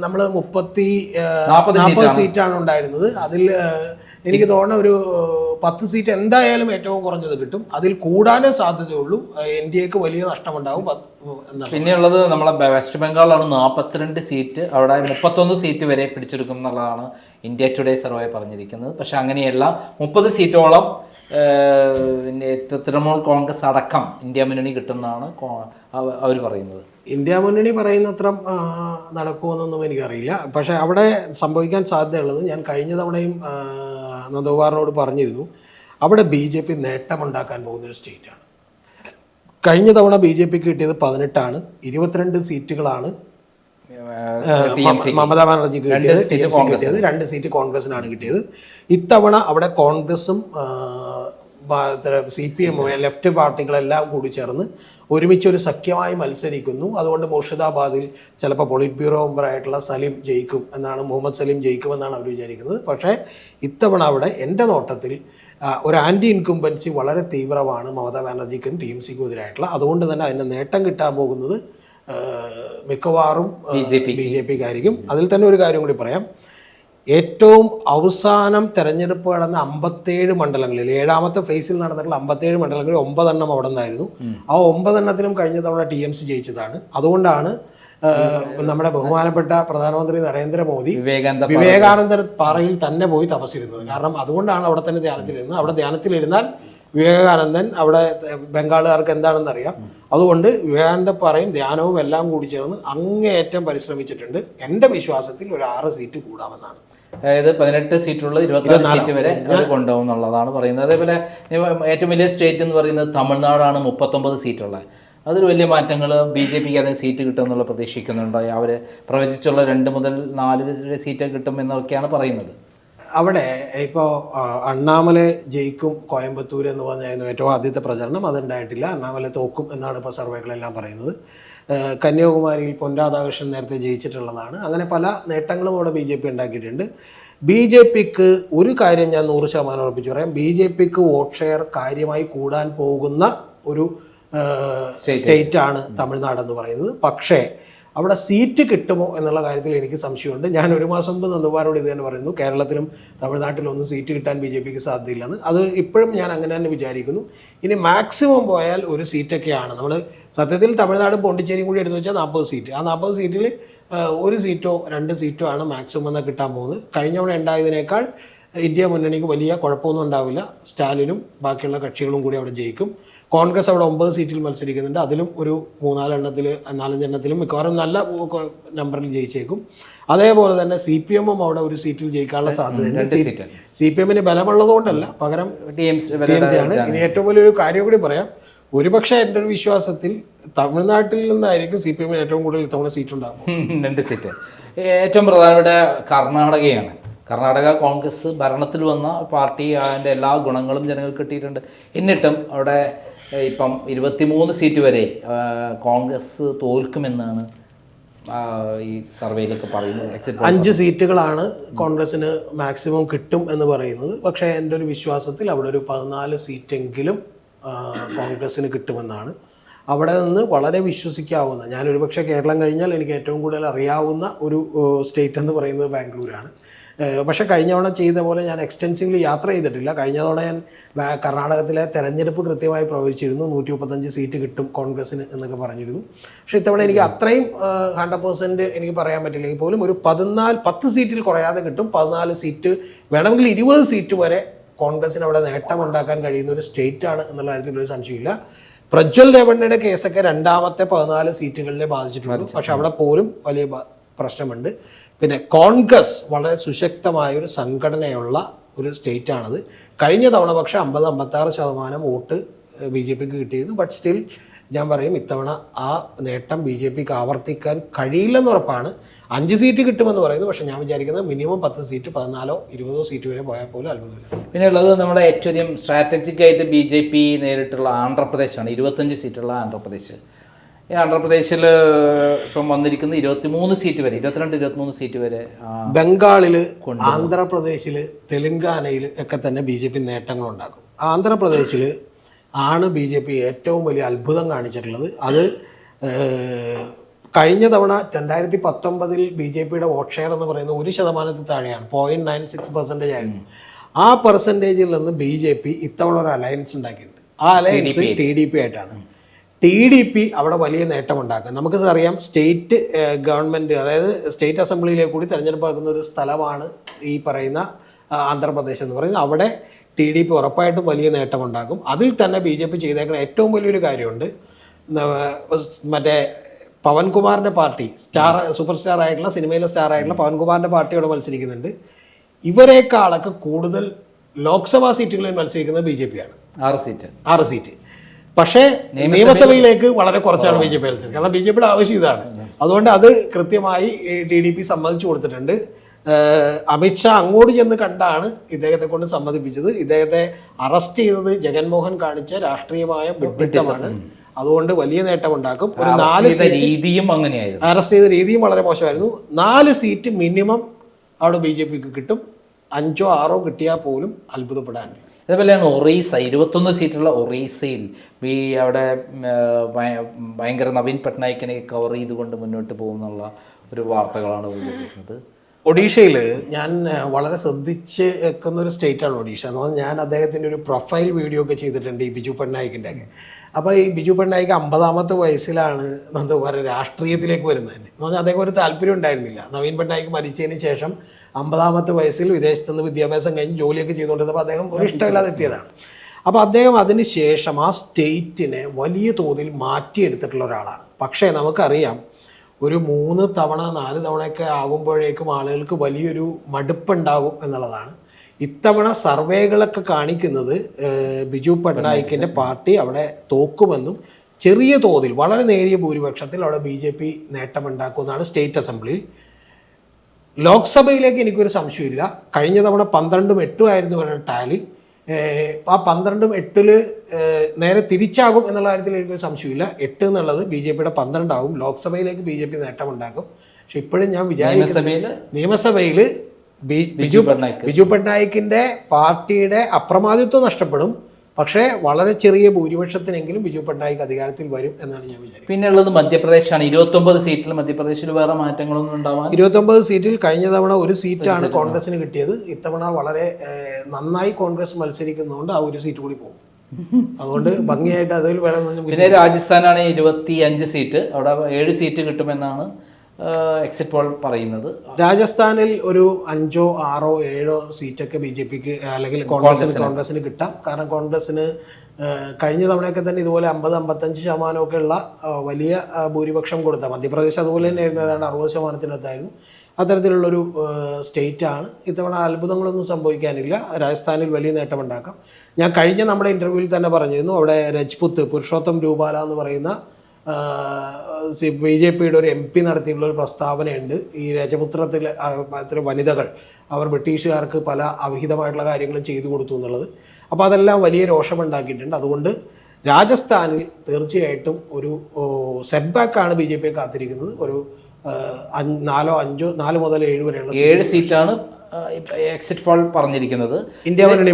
നമ്മൾ 40 സീറ്റാണ് ഉണ്ടായിരുന്നത്. അതിൽ എനിക്ക് തോന്നുന്ന ഒരു 10 സീറ്റ് എന്തായാലും ഏറ്റവും കുറഞ്ഞത് കിട്ടും. അതിൽ കൂടാനേ സാധ്യതയുള്ളൂ. NDAക്ക് വലിയ നഷ്ടമുണ്ടാവും. പിന്നെയുള്ളത് നമ്മളെ വെസ്റ്റ് ബംഗാളാണ് 42 സീറ്റ്. അവിടെ 31 സീറ്റ് വരെ പിടിച്ചെടുക്കും എന്നുള്ളതാണ് ഇന്ത്യ ടുഡേ സർവേ പറഞ്ഞിരിക്കുന്നത്. പക്ഷെ അങ്ങനെയല്ല, 30 സീറ്റോളം തൃണമൂൽ കോൺഗ്രസ് അടക്കം ഇന്ത്യ മുന്നണി കിട്ടുമെന്നാണ് അവർ പറയുന്നത്. ഇന്ത്യ മുന്നണി പറയുന്നത്ര നടക്കുമെന്നൊന്നും എനിക്കറിയില്ല. പക്ഷേ അവിടെ സംഭവിക്കാൻ സാധ്യതയുള്ളത്, ഞാൻ കഴിഞ്ഞ തവണയും നന്ദകുമാറിനോട് പറഞ്ഞിരുന്നു, അവിടെ BJP നേട്ടമുണ്ടാക്കാൻ പോകുന്നൊരു സ്റ്റേറ്റാണ്. കഴിഞ്ഞ തവണ BJPക്ക് കിട്ടിയത് 18ആണ്. 22 സീറ്റുകളാണ് മമതാ ബാനർജിക്ക് കിട്ടിയത്. 2 സീറ്റ് കോൺഗ്രസിനാണ് കിട്ടിയത്. ഇത്തവണ അവിടെ കോൺഗ്രസും CPM ലെഫ്റ്റ് പാർട്ടികളെല്ലാം കൂടി ചേർന്ന് ഒരുമിച്ചൊരു സഖ്യമായി മത്സരിക്കുന്നു. അതുകൊണ്ട് മുർഷിദാബാദിൽ ചിലപ്പോൾ പോളിറ്റ് ബ്യൂറോ മെമ്പറായിട്ടുള്ള സലീം ജയിക്കും എന്നാണ്, മുഹമ്മദ് സലീം ജയിക്കുമെന്നാണ് അവർ വിചാരിക്കുന്നത്. പക്ഷേ ഇത്തവണ അവിടെ എൻ്റെ നോട്ടത്തിൽ ഒരു ആൻറ്റി ഇൻകുംബൻസി വളരെ തീവ്രമാണ് മമതാ ബാനർജിക്കും TMCക്കും എതിരായിട്ടുള്ള. അതുകൊണ്ട് തന്നെ അതിൻ്റെ നേട്ടം കിട്ടാൻ പോകുന്നത് മിക്കവാറും BJPക്കായിരിക്കും. അതിൽ തന്നെ ഒരു കാര്യം കൂടി പറയാം, ഏറ്റവും അവസാനം തെരഞ്ഞെടുപ്പ് നടന്ന 57 മണ്ഡലങ്ങളിൽ, 7ാമത്തെ ഫേസിൽ നടന്നിട്ടുള്ള 57 മണ്ഡലങ്ങളിൽ 9 എണ്ണം അവിടെ നിന്നായിരുന്നു. ആ 9 എണ്ണത്തിലും കഴിഞ്ഞ തവണ TMC ജയിച്ചതാണ്. അതുകൊണ്ടാണ് നമ്മുടെ ബഹുമാനപ്പെട്ട പ്രധാനമന്ത്രി നരേന്ദ്രമോദി വിവേകാനന്ദ പാറയിൽ തന്നെ പോയി തപസ്സിരുന്നത്. കാരണം അതുകൊണ്ടാണ് അവിടെ തന്നെ ധ്യാനത്തിലിരുന്നത്. അവിടെ ധ്യാനത്തിലിരുന്നാൽ വിവേകാനന്ദൻ അവിടെ ബംഗാളുകാർക്ക് എന്താണെന്ന് അറിയാം. അതുകൊണ്ട് വിവേകാനന്ദ പാറയും ധ്യാനവും എല്ലാം കൂടി ചേർന്ന് അങ്ങേയറ്റം പരിശ്രമിച്ചിട്ടുണ്ട്. എൻ്റെ വിശ്വാസത്തിൽ ഒരു 6 സീറ്റ് കൂടാമെന്നാണ്. അതായത് 18 സീറ്റുള്ള 24 സീറ്റ് വരെ കൊണ്ടുപോകും എന്നുള്ളതാണ് പറയുന്നത്. അതേപോലെ ഏറ്റവും വലിയ സ്റ്റേറ്റ് എന്ന് പറയുന്നത് തമിഴ്നാടാണ്, 39 സീറ്റുള്ളത്. അതൊരു വലിയ മാറ്റങ്ങൾ. BJPക്ക് അതിന് സീറ്റ് കിട്ടുമെന്നുള്ള പ്രതീക്ഷിക്കുന്നുണ്ടോ? അവർ പ്രവചിച്ചുള്ള 2 മുതൽ 4 സീറ്റ് കിട്ടും എന്നൊക്കെയാണ് പറയുന്നത്. അവിടെ ഇപ്പോൾ അണ്ണാമലൈ ജയിക്കും കോയമ്പത്തൂർ എന്ന് പറഞ്ഞായിരുന്നു ഏറ്റവും ആദ്യത്തെ പ്രചരണം. അതുണ്ടായിട്ടില്ല. അണ്ണാമലൈ തോക്കും എന്നാണ് ഇപ്പോൾ സർവേകളെല്ലാം പറയുന്നത്. കന്യാകുമാരിയിൽ പൊൻ രാധാകൃഷ്ണൻ നേരത്തെ ജയിച്ചിട്ടുള്ളതാണ്. അങ്ങനെ പല നേട്ടങ്ങളും അവിടെ BJP ഉണ്ടാക്കിയിട്ടുണ്ട്. BJPക്ക് ഒരു കാര്യം ഞാൻ 100% ഉറപ്പിച്ചു പറയാം, BJPക്ക് വോട്ട് ഷെയർ കാര്യമായി കൂടാൻ പോകുന്ന ഒരു സ്റ്റേറ്റാണ് തമിഴ്നാട് എന്ന് പറയുന്നത്. പക്ഷേ അവിടെ സീറ്റ് കിട്ടുമോ എന്നുള്ള കാര്യത്തിൽ എനിക്ക് സംശയമുണ്ട്. ഞാൻ ഒരു മാസം മുമ്പ് നന്ദകുമാരോട് ഇത് തന്നെ പറയുന്നു, കേരളത്തിലും തമിഴ്നാട്ടിലും ഒന്നും സീറ്റ് കിട്ടാൻ BJPക്ക് സാധ്യതയില്ലെന്ന്. അത് ഇപ്പോഴും ഞാൻ അങ്ങനെ തന്നെ വിചാരിക്കുന്നു. ഇനി മാക്സിമം പോയാൽ ഒരു സീറ്റൊക്കെയാണ്. നമ്മൾ സത്യത്തിൽ തമിഴ്നാടും പോണ്ടിച്ചേരിയും കൂടി എടുത്തു വെച്ചാൽ 40 സീറ്റ്. ആ 40 സീറ്റിൽ ഒരു സീറ്റോ 2 സീറ്റോ ആണ് മാക്സിമം എന്നാൽ കിട്ടാൻ പോകുന്നത്. കഴിഞ്ഞ തവണ ഉണ്ടായതിനേക്കാൾ ഇന്ത്യ മുന്നണിക്ക് വലിയ കുഴപ്പമൊന്നും ഉണ്ടാവില്ല. സ്റ്റാലിനും ബാക്കിയുള്ള കക്ഷികളും കൂടി അവിടെ ജയിക്കും. കോൺഗ്രസ് അവിടെ 9 സീറ്റിൽ മത്സരിക്കുന്നുണ്ട്. അതിലും ഒരു 4 എണ്ണത്തിലും മിക്കവാറും നല്ല നമ്പറിൽ ജയിച്ചേക്കും. അതേപോലെ തന്നെ CPM-ഉം അവിടെ ഒരു സീറ്റിൽ ജയിക്കാനുള്ള സാധ്യതയുണ്ട്. CPM-ന് ബലമുള്ളതുകൊണ്ടല്ല, പകരം TMC ആണ്. ഇനി ഏറ്റവും വലിയൊരു കാര്യം കൂടി പറയാം. ഒരുപക്ഷെ എൻ്റെ ഒരു വിശ്വാസത്തിൽ തമിഴ്നാട്ടിൽ നിന്നായിരിക്കും CPM-ന് ഏറ്റവും കൂടുതൽ ഇത്തവണ സീറ്റ് ഉണ്ടാകും. 2 സീറ്റ്. ഏറ്റവും പ്രധാനപ്പെട്ട കർണാടകയാണ്. കർണാടക കോൺഗ്രസ് ഭരണത്തിൽ വന്ന പാർട്ടി, അതിൻ്റെ എല്ലാ ഗുണങ്ങളും ജനങ്ങൾക്ക് കിട്ടിയിട്ടുണ്ട്. എന്നിട്ടും അവിടെ ഇപ്പം 23 സീറ്റ് വരെ കോൺഗ്രസ് തോൽക്കുമെന്നാണ് ഈ സർവേയിലൊക്കെ പറയുന്നത്. 5 സീറ്റുകളാണ് കോൺഗ്രസിന് മാക്സിമം കിട്ടും എന്ന് പറയുന്നത്. പക്ഷേ എൻ്റെ ഒരു വിശ്വാസത്തിൽ അവിടെ ഒരു 14 സീറ്റെങ്കിലും കോൺഗ്രസിന് കിട്ടുമെന്നാണ്. അവിടെ നിന്ന് വളരെ വിശ്വസിക്കാവുന്ന, ഞാനൊരു പക്ഷേ കേരളം കഴിഞ്ഞാൽ എനിക്ക് ഏറ്റവും കൂടുതൽ അറിയാവുന്ന ഒരു സ്റ്റേറ്റ് എന്ന് പറയുന്നത് ബാംഗ്ലൂരാണ്. പക്ഷേ കഴിഞ്ഞ തവണ ചെയ്ത പോലെ ഞാൻ എക്സ്റ്റെൻസീവ്ലി യാത്ര ചെയ്തിട്ടില്ല. കഴിഞ്ഞ തവണ ഞാൻ കർണാടകത്തിലെ തെരഞ്ഞെടുപ്പ് കൃത്യമായി പ്രവചിച്ചിരുന്നു, 135 സീറ്റ് കിട്ടും കോൺഗ്രസിന് എന്നൊക്കെ പറഞ്ഞിരുന്നു. പക്ഷേ ഇത്തവണ എനിക്ക് അത്രയും 100% എനിക്ക് പറയാൻ പറ്റില്ലെങ്കിൽ പോലും ഒരു 10 സീറ്റിൽ കുറയാതെ കിട്ടും. 14 സീറ്റ് വേണമെങ്കിൽ 20 സീറ്റ് വരെ കോൺഗ്രസിന് അവിടെ നേട്ടമുണ്ടാക്കാൻ കഴിയുന്ന ഒരു സ്റ്റേറ്റാണ് എന്നുള്ള കാര്യത്തിൽ ഒരു സംശയമില്ല. പ്രജ്വൽ രേവണ്ണയുടെ കേസൊക്കെ രണ്ടാമത്തെ 14 സീറ്റുകളിലെ ബാധിച്ചിട്ടുണ്ട്. പക്ഷെ അവിടെ പോലും വലിയ പ്രശ്നമുണ്ട്. പിന്നെ കോൺഗ്രസ് വളരെ സുശക്തമായൊരു സംഘടനയുള്ള ഒരു സ്റ്റേറ്റാണത്. കഴിഞ്ഞ തവണ പക്ഷേ 50-56% വോട്ട് BJPക്ക് കിട്ടിയിരുന്നു. ബട്ട് സ്റ്റിൽ ഞാൻ പറയും ഇത്തവണ ആ നേട്ടം BJPക്ക് ആവർത്തിക്കാൻ കഴിയില്ലെന്ന് ഉറപ്പാണ്. 5 സീറ്റ് കിട്ടുമെന്ന് പറയുന്നു. പക്ഷേ ഞാൻ വിചാരിക്കുന്നത് മിനിമം 10 സീറ്റ്, 14-20 സീറ്റ് വരെ പോയാൽ പോലും അത്ഭുതമില്ല. പിന്നെ ഉള്ളത് നമ്മുടെ ഏറ്റവും സ്ട്രാറ്റജിക് ആയിട്ട് BJP നേരിട്ടുള്ള ആന്ധ്രാപ്രദേശാണ്. 25 സീറ്റുള്ള ആന്ധ്രാപ്രദേശ്. ഈ ആന്ധ്രാപ്രദേശിൽ ഇപ്പം വന്നിരിക്കുന്ന 23 സീറ്റ് വരെ, 22-23 സീറ്റ് വരെ. ബംഗാളിൽ, ആന്ധ്രാപ്രദേശിൽ, തെലുങ്കാനയിൽ ഒക്കെ തന്നെ BJP നേട്ടങ്ങളുണ്ടാക്കും. ആന്ധ്രാപ്രദേശിൽ ആണ് BJP ഏറ്റവും വലിയ അത്ഭുതം കാണിച്ചിട്ടുള്ളത്. അത് കഴിഞ്ഞ തവണ 2019 BJPയുടെ വോട്ട് ഷെയർ എന്ന് പറയുന്നത് 1% താഴെയാണ്, 0.96% ആയിരുന്നു. ആ പെർസെൻറ്റേജിൽ നിന്ന് BJP ഇത്തവണ ഒരു അലയൻസ് ഉണ്ടാക്കിയിട്ടുണ്ട്. ആ അലയൻസ് TDP ആയിട്ടാണ്. TDP അവിടെ വലിയ നേട്ടമുണ്ടാക്കുക. നമുക്ക് അറിയാം, സ്റ്റേറ്റ് ഗവൺമെൻറ്, അതായത് സ്റ്റേറ്റ് അസംബ്ലിയിലേക്ക് കൂടി തിരഞ്ഞെടുപ്പ് നടക്കുന്ന ഒരു സ്ഥലമാണ് ഈ പറയുന്ന ആന്ധ്രാപ്രദേശ് എന്ന് പറയുന്നത്. അവിടെ TDP ഉറപ്പായിട്ടും വലിയ നേട്ടമുണ്ടാക്കും. അതിൽ തന്നെ BJP ചെയ്തേക്കുന്ന ഏറ്റവും വലിയൊരു കാര്യമുണ്ട്. മറ്റേ പവൻകുമാറിൻ്റെ പാർട്ടി, സൂപ്പർ സ്റ്റാർ ആയിട്ടുള്ള, സിനിമയിലെ സ്റ്റാർ ആയിട്ടുള്ള പവൻകുമാറിൻ്റെ പാർട്ടിയോട് മത്സരിക്കുന്നുണ്ട്. ഇവരെക്കാളൊക്കെ കൂടുതൽ ലോക്സഭാ സീറ്റുകളിൽ മത്സരിക്കുന്നത് BJP ആണ്. 6 സീറ്റ്. പക്ഷേ നിയമസഭയിലേക്ക് വളരെ കുറച്ചാണ് BJP മത്സരിക്കുന്നത്. കാരണം BJPയുടെ ആവശ്യം ഇതാണ്. അതുകൊണ്ട് അത് കൃത്യമായി TDP സമ്മതിച്ചു കൊടുത്തിട്ടുണ്ട്. അമിത്ഷാ അങ്ങോട്ട് ചെന്ന് കണ്ടാണ് ഇദ്ദേഹത്തെ കൊണ്ട് സമ്മതിപ്പിച്ചത്. ഇദ്ദേഹത്തെ അറസ്റ്റ് ചെയ്തത് ജഗൻമോഹൻ കാണിച്ച രാഷ്ട്രീയമായ ബുദ്ധിത്തമാണ്. അതുകൊണ്ട് വലിയ നേട്ടമുണ്ടാക്കും. ഒരു 4 രീതിയും അങ്ങനെയായിരുന്നു. അറസ്റ്റ് ചെയ്ത രീതിയും വളരെ മോശമായിരുന്നു. 4 സീറ്റ് മിനിമം അവിടെ BJPക്ക് കിട്ടും. 5-6 കിട്ടിയാൽ പോലും അത്ഭുതപ്പെടാനില്ല. അതേപോലെയാണ് ഒറീസ. 21 സീറ്റുള്ള ഒറീസയിൽ അവിടെ ഭയങ്കര നവീൻ പട്നായിക്കിനെ കവർ ചെയ്തുകൊണ്ട് മുന്നോട്ട് പോകുന്നുള്ള ഒരു വാർത്തകളാണ് വരുന്നത്. ഒഡീഷയിൽ ഞാൻ വളരെ ശ്രദ്ധിച്ച് വെക്കുന്ന ഒരു സ്റ്റേറ്റാണ് ഒഡീഷ എന്ന് പറഞ്ഞാൽ. ഞാൻ അദ്ദേഹത്തിൻ്റെ ഒരു പ്രൊഫൈൽ വീഡിയോ ഒക്കെ ചെയ്തിട്ടുണ്ട് ഈ ബിജു പട്നായിക്കിൻ്റെ ഒക്കെ. അപ്പോൾ ഈ ബിജു പട്നായിക്ക് 50-ാമത്തെ വയസ്സിലാണ് എന്താ പറയുക രാഷ്ട്രീയത്തിലേക്ക് വരുന്നത്. എന്ന് പറഞ്ഞാൽ അദ്ദേഹം ഒരു താല്പര്യം ഉണ്ടായിരുന്നില്ല. നവീൻ പട്നായിക്ക് മരിച്ചതിന് ശേഷം 50-ാമത്തെ വയസ്സിൽ വിദേശത്ത് നിന്ന് വിദ്യാഭ്യാസം കഴിഞ്ഞ് ജോലിയൊക്കെ ചെയ്തുകൊണ്ടിരുന്നപ്പോൾ അദ്ദേഹം ഒരു ഇഷ്ടമില്ലാതെ എത്തിയതാണ്. അപ്പോൾ അദ്ദേഹം അതിന് ശേഷം ആ സ്റ്റേറ്റിനെ വലിയ തോതിൽ മാറ്റിയെടുത്തിട്ടുള്ള ഒരാളാണ്. പക്ഷേ നമുക്കറിയാം, ഒരു 3 തവണ 4 തവണയൊക്കെ ആകുമ്പോഴേക്കും ആളുകൾക്ക് വലിയൊരു മടുപ്പുണ്ടാകും എന്നുള്ളതാണ്. ഇത്തവണ സർവേകളൊക്കെ കാണിക്കുന്നത് ബിജു പട്നായിക്കിൻ്റെ പാർട്ടി അവിടെ തോക്കുമെന്നും ചെറിയ തോതിൽ വളരെ നേരിയ ഭൂരിപക്ഷത്തിൽ അവിടെ BJP നേട്ടമുണ്ടാക്കുമെന്നാണ് സ്റ്റേറ്റ് അസംബ്ലിയിൽ. ലോക്സഭയിലേക്ക് എനിക്കൊരു സംശയമില്ല. കഴിഞ്ഞ തവണ 12-8 ആയിരുന്നു ഇവരുടെ ടാലി. ആ 12-8 നേരെ തിരിച്ചാകും എന്നുള്ള കാര്യത്തിൽ എനിക്കൊരു സംശയമില്ല. 8 എന്നുള്ളത് BJPയുടെ 12 ആകും. ലോക്സഭയിലേക്ക് BJP നേട്ടമുണ്ടാക്കും. പക്ഷെ ഇപ്പോഴും ഞാൻ വിചാരിക്കുന്നത് നിയമസഭയിൽ ബിജു പട്നായിക്കിൻ്റെ പാർട്ടിയുടെ അപ്രമാദിത്വം നഷ്ടപ്പെടും. പക്ഷേ വളരെ ചെറിയ ഭൂരിപക്ഷത്തിനെങ്കിലും ബിജു പട്നായിക് അധികാരത്തിൽ വരും എന്നാണ് ഞാൻ വിചാരിക്കുന്നത്. പിന്നെ ഉള്ളത് മധ്യപ്രദേശാണ്. 29 സീറ്റിൽ മധ്യപ്രദേശിൽ വേറെ മാറ്റങ്ങളൊന്നും ഉണ്ടാവാൻ 29 സീറ്റിൽ കഴിഞ്ഞ തവണ ഒരു സീറ്റാണ് കോൺഗ്രസിന് കിട്ടിയത്. ഇത്തവണ വളരെ നന്നായി കോൺഗ്രസ് മത്സരിക്കുന്നതുകൊണ്ട് ആ ഒരു സീറ്റ് കൂടി പോകും. അതുകൊണ്ട് ഭംഗിയായിട്ട് അതിൽ വേണമെന്ന്. പിന്നെ രാജസ്ഥാനാണ് 25 സീറ്റ്, അവിടെ 7 സീറ്റ് കിട്ടുമെന്നാണ് എക്സിറ്റ് പോൾ പറയുന്നത്. രാജസ്ഥാനിൽ ഒരു 5, 6, 7 സീറ്റൊക്കെ BJPക്ക് അല്ലെങ്കിൽ കോൺഗ്രസിന് കിട്ടാം. കാരണം കോൺഗ്രസിന് കഴിഞ്ഞ തവണയൊക്കെ തന്നെ ഇതുപോലെ 50-55% ഒക്കെ ഉള്ള വലിയ ഭൂരിപക്ഷം കൊടുത്ത മധ്യപ്രദേശ് അതുപോലെ തന്നെ ആയിരുന്നു, ഏതാണ്ട് 60%-ത്തിനകത്തായിരുന്നു. അത്തരത്തിലുള്ളൊരു സ്റ്റേറ്റാണ്. ഇത്തവണ അത്ഭുതങ്ങളൊന്നും സംഭവിക്കാനില്ല. രാജസ്ഥാനിൽ വലിയ നേട്ടമുണ്ടാക്കാം. ഞാൻ കഴിഞ്ഞ നമ്മുടെ ഇൻ്റർവ്യൂവിൽ തന്നെ പറഞ്ഞിരുന്നു, അവിടെ രജ്പുത്ത് പുരുഷോത്തം രൂപാല എന്ന് പറയുന്ന BJPയുടെ ഒരു MP നടത്തിയിട്ടുള്ള ഒരു പ്രസ്താവനയുണ്ട്. ഈ രജപുത്രത്തിൽ വനിതകൾ അവർ ബ്രിട്ടീഷുകാർക്ക് പല അവിഹിതമായിട്ടുള്ള കാര്യങ്ങളും ചെയ്തു കൊടുത്തു എന്നുള്ളത്. അപ്പോൾ അതെല്ലാം വലിയ രോഷമുണ്ടാക്കിയിട്ടുണ്ട്. അതുകൊണ്ട് രാജസ്ഥാനിൽ തീർച്ചയായിട്ടും ഒരു സെറ്റ് ബാക്കാണ് BJP കാത്തിരിക്കുന്നത്. ഒരു 4 മുതൽ 7 വരെയുള്ള 7 സീറ്റാണ് എക്സിറ്റ് പോൾ പറഞ്ഞിരിക്കുന്നത്. ഇന്ത്യ മുന്നണി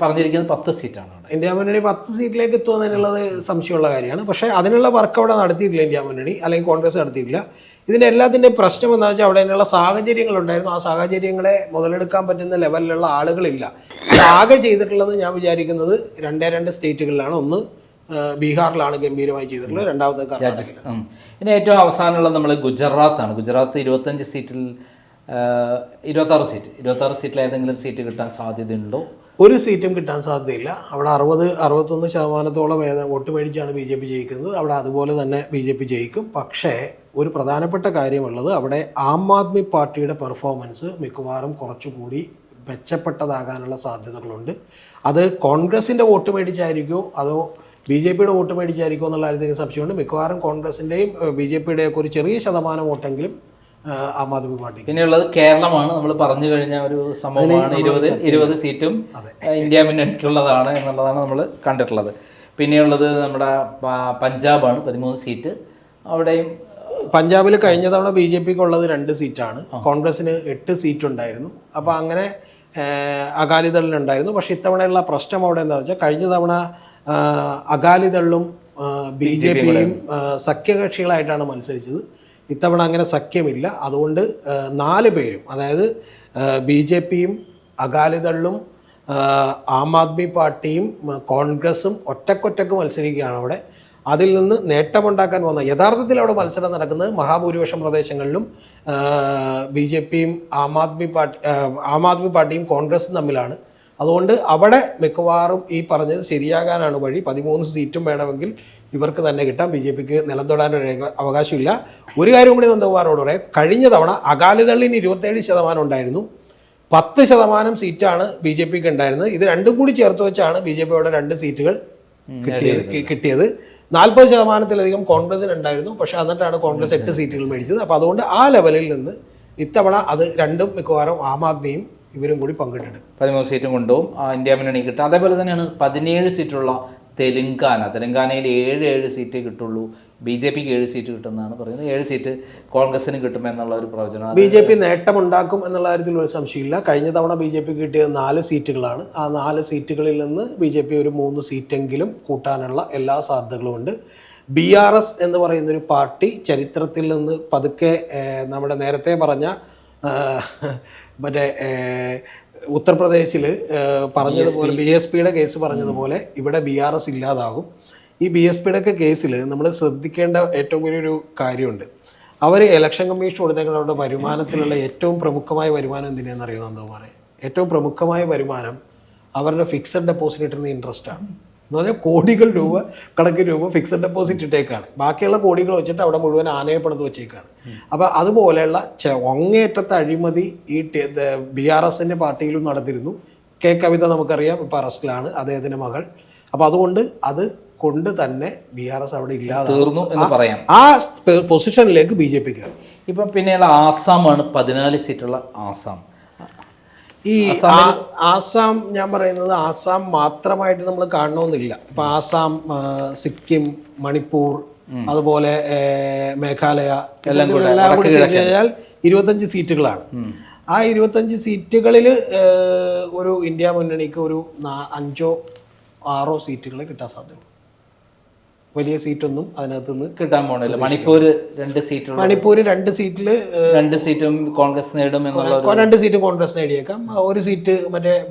പറഞ്ഞിരിക്കുന്നത് 10 സീറ്റാണ്. ഇന്ത്യ മുന്നണി 10 സീറ്റിലേക്ക് എത്തുമെന്നുള്ളത് സംശയമുള്ള കാര്യമാണ്. പക്ഷേ അതിനുള്ള വർക്ക് അവിടെ നടത്തിയിട്ടില്ല ഇന്ത്യ മുന്നണി, അല്ലെങ്കിൽ കോൺഗ്രസ് നടത്തിയിട്ടില്ല. ഇതിൻ്റെ എല്ലാത്തിൻ്റെയും പ്രശ്നം എന്താണെന്ന് വെച്ചാൽ അവിടെ അതിനുള്ള സാഹചര്യങ്ങളുണ്ടായിരുന്നു. ആ സാഹചര്യങ്ങളെ മുതലെടുക്കാൻ പറ്റുന്ന ലെവലിലുള്ള ആളുകളില്ല. ആകെ ചെയ്തിട്ടുള്ളത് ഞാൻ വിചാരിക്കുന്നത് 2 സ്റ്റേറ്റുകളിലാണ്. ഒന്ന് ബീഹാറിലാണ് ഗംഭീരമായി ചെയ്തിട്ടുള്ളത്, രണ്ടാമത്തെ കർണാടക. ഇനി ഏറ്റവും അവസാനമുള്ളത് നമ്മൾ ഗുജറാത്താണ്. ഗുജറാത്ത് 25 സീറ്റിൽ 26 സീറ്റിൽ ഏതെങ്കിലും സീറ്റ് കിട്ടാൻ സാധ്യതയുണ്ടോ? ഒരു സീറ്റും കിട്ടാൻ സാധ്യതയില്ല. അവിടെ 60-61% വോട്ട് മേടിച്ചാണ് BJP ജയിക്കുന്നത്. അവിടെ അതുപോലെ തന്നെ BJP ജയിക്കും. പക്ഷേ ഒരു പ്രധാനപ്പെട്ട കാര്യമുള്ളത്, അവിടെ ആം ആദ്മി പാർട്ടിയുടെ പെർഫോമൻസ് മിക്കവാറും കുറച്ചുകൂടി മെച്ചപ്പെട്ടതാകാനുള്ള സാധ്യതകളുണ്ട്. അത് കോൺഗ്രസിൻ്റെ വോട്ട് മേടിച്ചായിരിക്കുമോ അതോ BJPയുടെ വോട്ട് മേടിച്ചായിരിക്കുമോ എന്നുള്ള കാര്യത്തിൽ സംശയമുണ്ട്. മിക്കവാറും കോൺഗ്രസിൻ്റെയും BJPയുടെ ഒക്കെ ഒരു ചെറിയ ശതമാനം വോട്ടെങ്കിലും ആം ആദ്മി പാർട്ടി. പിന്നെയുള്ളത് കേരളമാണ്. നമ്മൾ പറഞ്ഞു കഴിഞ്ഞ ഒരു സംഭവമാണ്. 20 സീറ്റും ഇന്ത്യ മുന്നണിക്കുള്ളതാണ് എന്നുള്ളതാണ് നമ്മൾ കണ്ടിട്ടുള്ളത്. പിന്നെയുള്ളത് നമ്മുടെ പഞ്ചാബാണ്, 13 സീറ്റ്. അവിടെയും പഞ്ചാബിൽ കഴിഞ്ഞ തവണ BJPക്ക് ഉള്ളത് 2 സീറ്റാണ്, കോൺഗ്രസിന് 8 സീറ്റ് ഉണ്ടായിരുന്നു. അപ്പോൾ അങ്ങനെ അകാലിദളിനുണ്ടായിരുന്നു. പക്ഷേ ഇത്തവണയുള്ള പ്രശ്നം അവിടെ എന്താണെന്ന് വെച്ചാൽ, കഴിഞ്ഞ തവണ അകാലിദളും BJPയും സഖ്യകക്ഷികളായിട്ടാണ് മത്സരിച്ചത്. ഇത്തവണ അങ്ങനെ സഖ്യമില്ല. അതുകൊണ്ട് 4 പേരും, അതായത് BJPയും അകാലിദളും ആം ആദ്മി പാർട്ടിയും കോൺഗ്രസും ഒറ്റക്കൊറ്റക്ക് മത്സരിക്കുകയാണ് അവിടെ. അതിൽ നിന്ന് നേട്ടമുണ്ടാക്കാൻ പോകുന്ന, യഥാർത്ഥത്തിൽ അവിടെ മത്സരം നടക്കുന്നത് മഹാഭൂരിപക്ഷം പ്രദേശങ്ങളിലും BJPയും ആം ആദ്മി പാർട്ടിയും കോൺഗ്രസും തമ്മിലാണ്. അതുകൊണ്ട് അവിടെ മിക്കവാറും ഈ പറഞ്ഞത് ശരിയാകാനാണ് വഴി. 13 സീറ്റും വേണമെങ്കിൽ ഇവർക്ക് തന്നെ കിട്ടാം. BJPക്ക് നിലം തൊടാനൊരു അവകാശമില്ല. ഒരു കാര്യം കൂടി നന്ദകുമാറോട് പറയാം, കഴിഞ്ഞ തവണ അകാലിദളിന് 27% ഉണ്ടായിരുന്നു, 10% സീറ്റാണ് BJPക്ക് ഉണ്ടായിരുന്നത്. ഇത് രണ്ടും കൂടി ചേർത്ത് വെച്ചാണ് BJPയുടെ 2 സീറ്റുകൾ കിട്ടിയത്. 40%-ത്തിലധികം കോൺഗ്രസിന് ഉണ്ടായിരുന്നു. പക്ഷേ എന്നിട്ടാണ് കോൺഗ്രസ് 8 സീറ്റുകൾ മേടിച്ചത്. അപ്പോൾ അതുകൊണ്ട് ആ ലെവലിൽ നിന്ന് ഇത്തവണ അത് രണ്ടും മിക്കവാറും ആം ആദ്മിയും ഇവരും കൂടി പങ്കിട്ടിട്ടുണ്ട്. 13 സീറ്റും കൊണ്ടുപോകും ഇന്ത്യ മുന്നണി കിട്ടും. അതേപോലെ തന്നെയാണ് 17 സീറ്റുള്ള തെലങ്കാനയിൽ 7 സീറ്റേ കിട്ടുള്ളൂ. BJPക്ക് 7 സീറ്റ് കിട്ടുമെന്നാണ് പറയുന്നത്. 7 സീറ്റ് കോൺഗ്രസിന് കിട്ടുമെന്നുള്ള ഒരു പ്രവചനം. BJP നേട്ടമുണ്ടാക്കും എന്നുള്ള കാര്യത്തിൽ ഒരു സംശയമില്ല. കഴിഞ്ഞ തവണ BJPക്ക് കിട്ടിയത് 4 സീറ്റുകളാണ്. ആ 4 സീറ്റുകളിൽ നിന്ന് BJP ഒരു 3 സീറ്റെങ്കിലും കൂട്ടാനുള്ള എല്ലാ സാധ്യതകളുമുണ്ട്. BRS എന്ന് പറയുന്നൊരു പാർട്ടി ചരിത്രത്തിൽ നിന്ന് പതുക്കെ നമ്മുടെ നേരത്തെ പറഞ്ഞ മറ്റേ ഉത്തർപ്രദേശിൽ പറഞ്ഞതുപോലെ BSPയുടെ കേസ് പറഞ്ഞതുപോലെ ഇവിടെ BRS ഇല്ലാതാകും. ഈ BSPയുടെ ഒക്കെ കേസിൽ നമ്മൾ ശ്രദ്ധിക്കേണ്ട ഏറ്റവും വലിയൊരു കാര്യമുണ്ട്. അവർ ഇലക്ഷൻ കമ്മീഷൻ കൊടുത്തേക്കുന്ന വരുമാനത്തിലുള്ള ഏറ്റവും പ്രമുഖമായ വരുമാനം എന്തിനാണെന്ന് അറിയുന്നത് എന്തോ പറയാം. ഏറ്റവും പ്രമുഖമായ വരുമാനം അവരുടെ ഫിക്സഡ് ഡെപ്പോസിറ്റ് ഇട്ടുന്ന ഇൻട്രസ്റ്റാണ്. എന്ന് പറഞ്ഞാൽ കോടികൾ കണക്കിന് രൂപ ഫിക്സഡ് ഡെപ്പോസിറ്റ് ഇട്ടേക്കാണ്. ബാക്കിയുള്ള കോടികൾ വെച്ചിട്ട് അവിടെ മുഴുവൻ ആനയെ പണിത് വെച്ചേക്കാണ്. അപ്പോൾ അതുപോലെയുള്ള അങ്ങേയറ്റത്തെ അഴിമതി ഈ BRSൻ്റെ പാർട്ടിയിലും നടത്തിയിരുന്നു. K. കവിത നമുക്കറിയാം, ഇപ്പോൾ അറസ്റ്റിലാണ്, അദ്ദേഹത്തിൻ്റെ മകൾ. അപ്പോൾ അതുകൊണ്ട് അത് കൊണ്ട് തന്നെ BRS അവിടെ ഇല്ലാതെ ആ പൊസിഷനിലേക്ക് BJP കയറി. ഇപ്പം പിന്നെയുള്ള ആസാമാണ്, 14 സീറ്റുള്ള ആസാം. ഈ ആസാം ഞാൻ പറയുന്നത് ആസാം മാത്രമായിട്ട് നമ്മൾ കാണണമെന്നില്ല. ഇപ്പം ആസാം, സിക്കിം, മണിപ്പൂർ, അതുപോലെ മേഘാലയ എല്ലാം കൂടി കഴിഞ്ഞാൽ 25 സീറ്റുകളാണ്. ആ 25 സീറ്റുകളിൽ ഒരു ഇന്ത്യ മുന്നണിക്ക് ഒരു 5-6 സീറ്റുകൾ കിട്ടാൻ സാധ്യത. വലിയ സീറ്റൊന്നും അതിനകത്ത് നിന്ന് കിട്ടാൻ പോണില്ല. മണിപ്പൂർ 2 സീറ്റുള്ള മണിപ്പൂർ 2 സീറ്റിൽ 2 സീറ്റും കോൺഗ്രസ് നേടും എന്നുള്ള 2 സീറ്റ് കോൺഗ്രസ് നേടിയേക്കാം, 1 സീറ്റ്